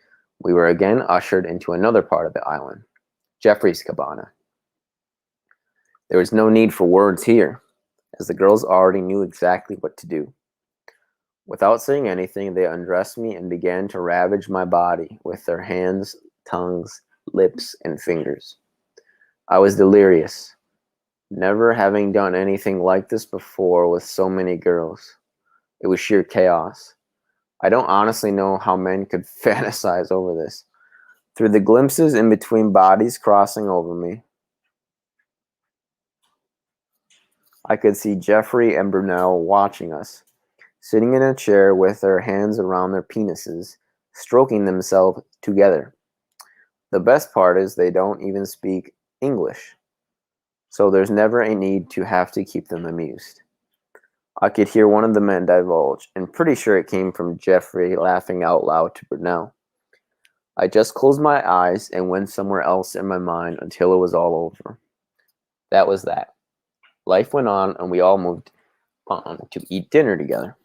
Speaker 1: we were again ushered into another part of the island, Jeffrey's cabana. There was no need for words here, as the girls already knew exactly what to do. Without saying anything, they undressed me and began to ravage my body with their hands, tongues, lips, and fingers. I was delirious, never having done anything like this before with so many girls. It was sheer chaos. I don't honestly know how men could fantasize over this. Through the glimpses in between bodies crossing over me, I could see Jeffrey and Brunel watching us, sitting in a chair with their hands around their penises, stroking themselves together. The best part is they don't even speak English, so there's never a need to have to keep them amused. I could hear one of the men divulge, and pretty sure it came from Jeffrey laughing out loud to Brunel. I just closed my eyes and went somewhere else in my mind until it was all over. That was that. Life went on, and we all moved on to eat dinner together.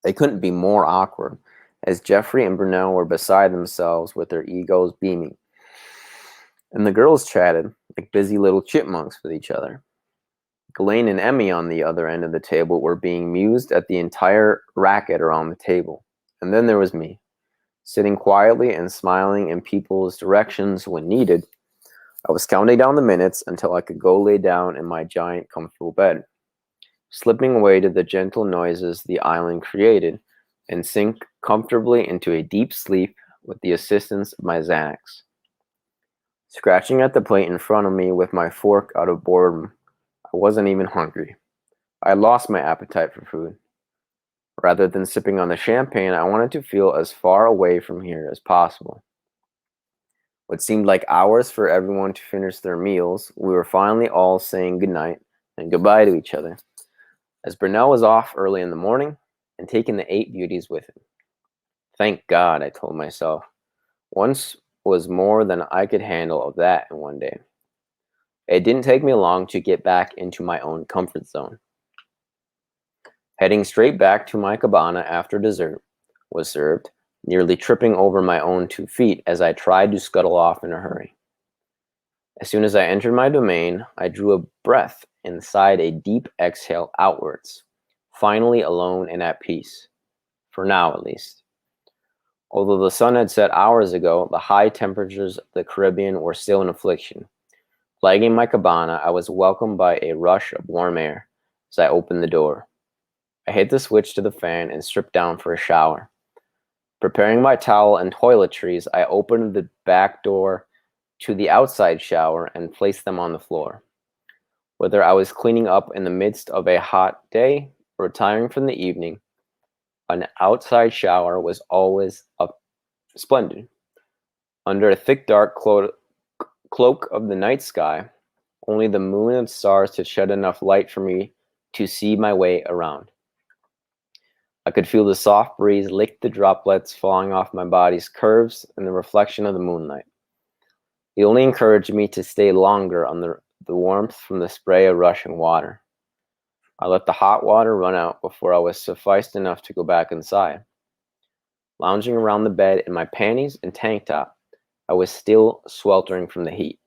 Speaker 1: They couldn't be more awkward, as Jeffrey and Brunel were beside themselves with their egos beaming. And the girls chatted like busy little chipmunks with each other. Ghislaine and Emmy on the other end of the table were being mused at the entire racket around the table. And then there was me, sitting quietly and smiling in people's directions when needed. I was counting down the minutes until I could go lay down in my giant comfortable bed, slipping away to the gentle noises the island created, and sink comfortably into a deep sleep with the assistance of my Xanax. Scratching at the plate in front of me with my fork out of boredom, I wasn't even hungry. I lost my appetite for food. Rather than sipping on the champagne, I wanted to feel as far away from here as possible. What seemed like hours for everyone to finish their meals, we were finally all saying goodnight and goodbye to each other, as Brunel was off early in the morning and taking the 8 beauties with him. Thank God, I told myself. Once was more than I could handle of that in one day. It didn't take me long to get back into my own comfort zone. Heading straight back to my cabana after dessert was served, nearly tripping over my own 2 feet as I tried to scuttle off in a hurry. As soon as I entered my domain, I drew a breath and sighed a deep exhale outwards, finally alone and at peace, for now at least. Although the sun had set hours ago, the high temperatures of the Caribbean were still an affliction. Plaguing my cabana, I was welcomed by a rush of warm air as I opened the door. I hit the switch to the fan and stripped down for a shower. Preparing my towel and toiletries, I opened the back door to the outside shower and placed them on the floor. Whether I was cleaning up in the midst of a hot day or retiring from the evening, an outside shower was always splendid. Under a thick dark cloak of the night sky, only the moon and stars to shed enough light for me to see my way around. I could feel the soft breeze lick the droplets falling off my body's curves in the reflection of the moonlight. It only encouraged me to stay longer on the warmth from the spray of rushing water. I let the hot water run out before I was sufficed enough to go back inside. Lounging around the bed in my panties and tank top, I was still sweltering from the heat.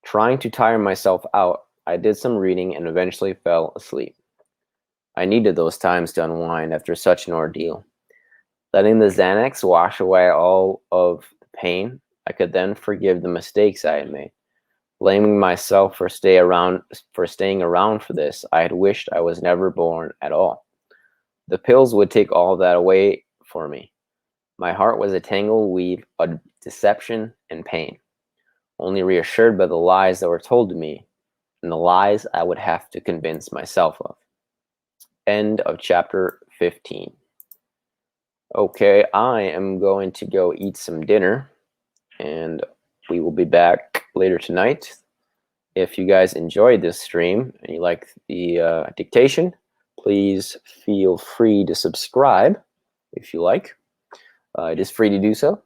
Speaker 1: Trying to tire myself out, I did some reading and eventually fell asleep. I needed those times to unwind after such an ordeal. Letting the Xanax wash away all of the pain, I could then forgive the mistakes I had made. Blaming myself for staying around for this, I had wished I was never born at all. The pills would take all that away for me. My heart was a tangled weave of deception and pain, only reassured by the lies that were told to me, and the lies I would have to convince myself of. End of chapter 15. Okay, I am going to go eat some dinner, and we will be back later tonight. If you guys enjoyed this stream and you like the dictation, please feel free to subscribe if you like. It is free to do so.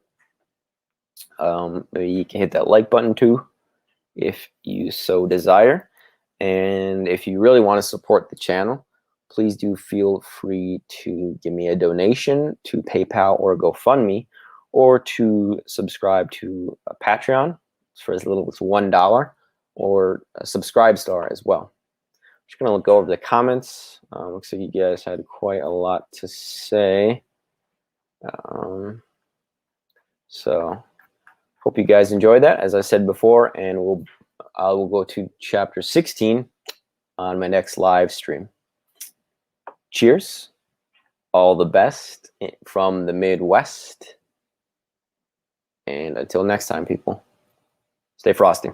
Speaker 1: You can hit that like button too if you so desire. And if you really want to support the channel, please do feel free to give me a donation to PayPal or GoFundMe, or to subscribe to Patreon for as little as $1, or a Subscribe Star as well. Just gonna go over the comments. Looks like you guys had quite a lot to say. So hope you guys enjoyed that, as I said before, and I will go to chapter 16 on my next live stream. Cheers. All the best from the Midwest. And until next time, people, stay frosty.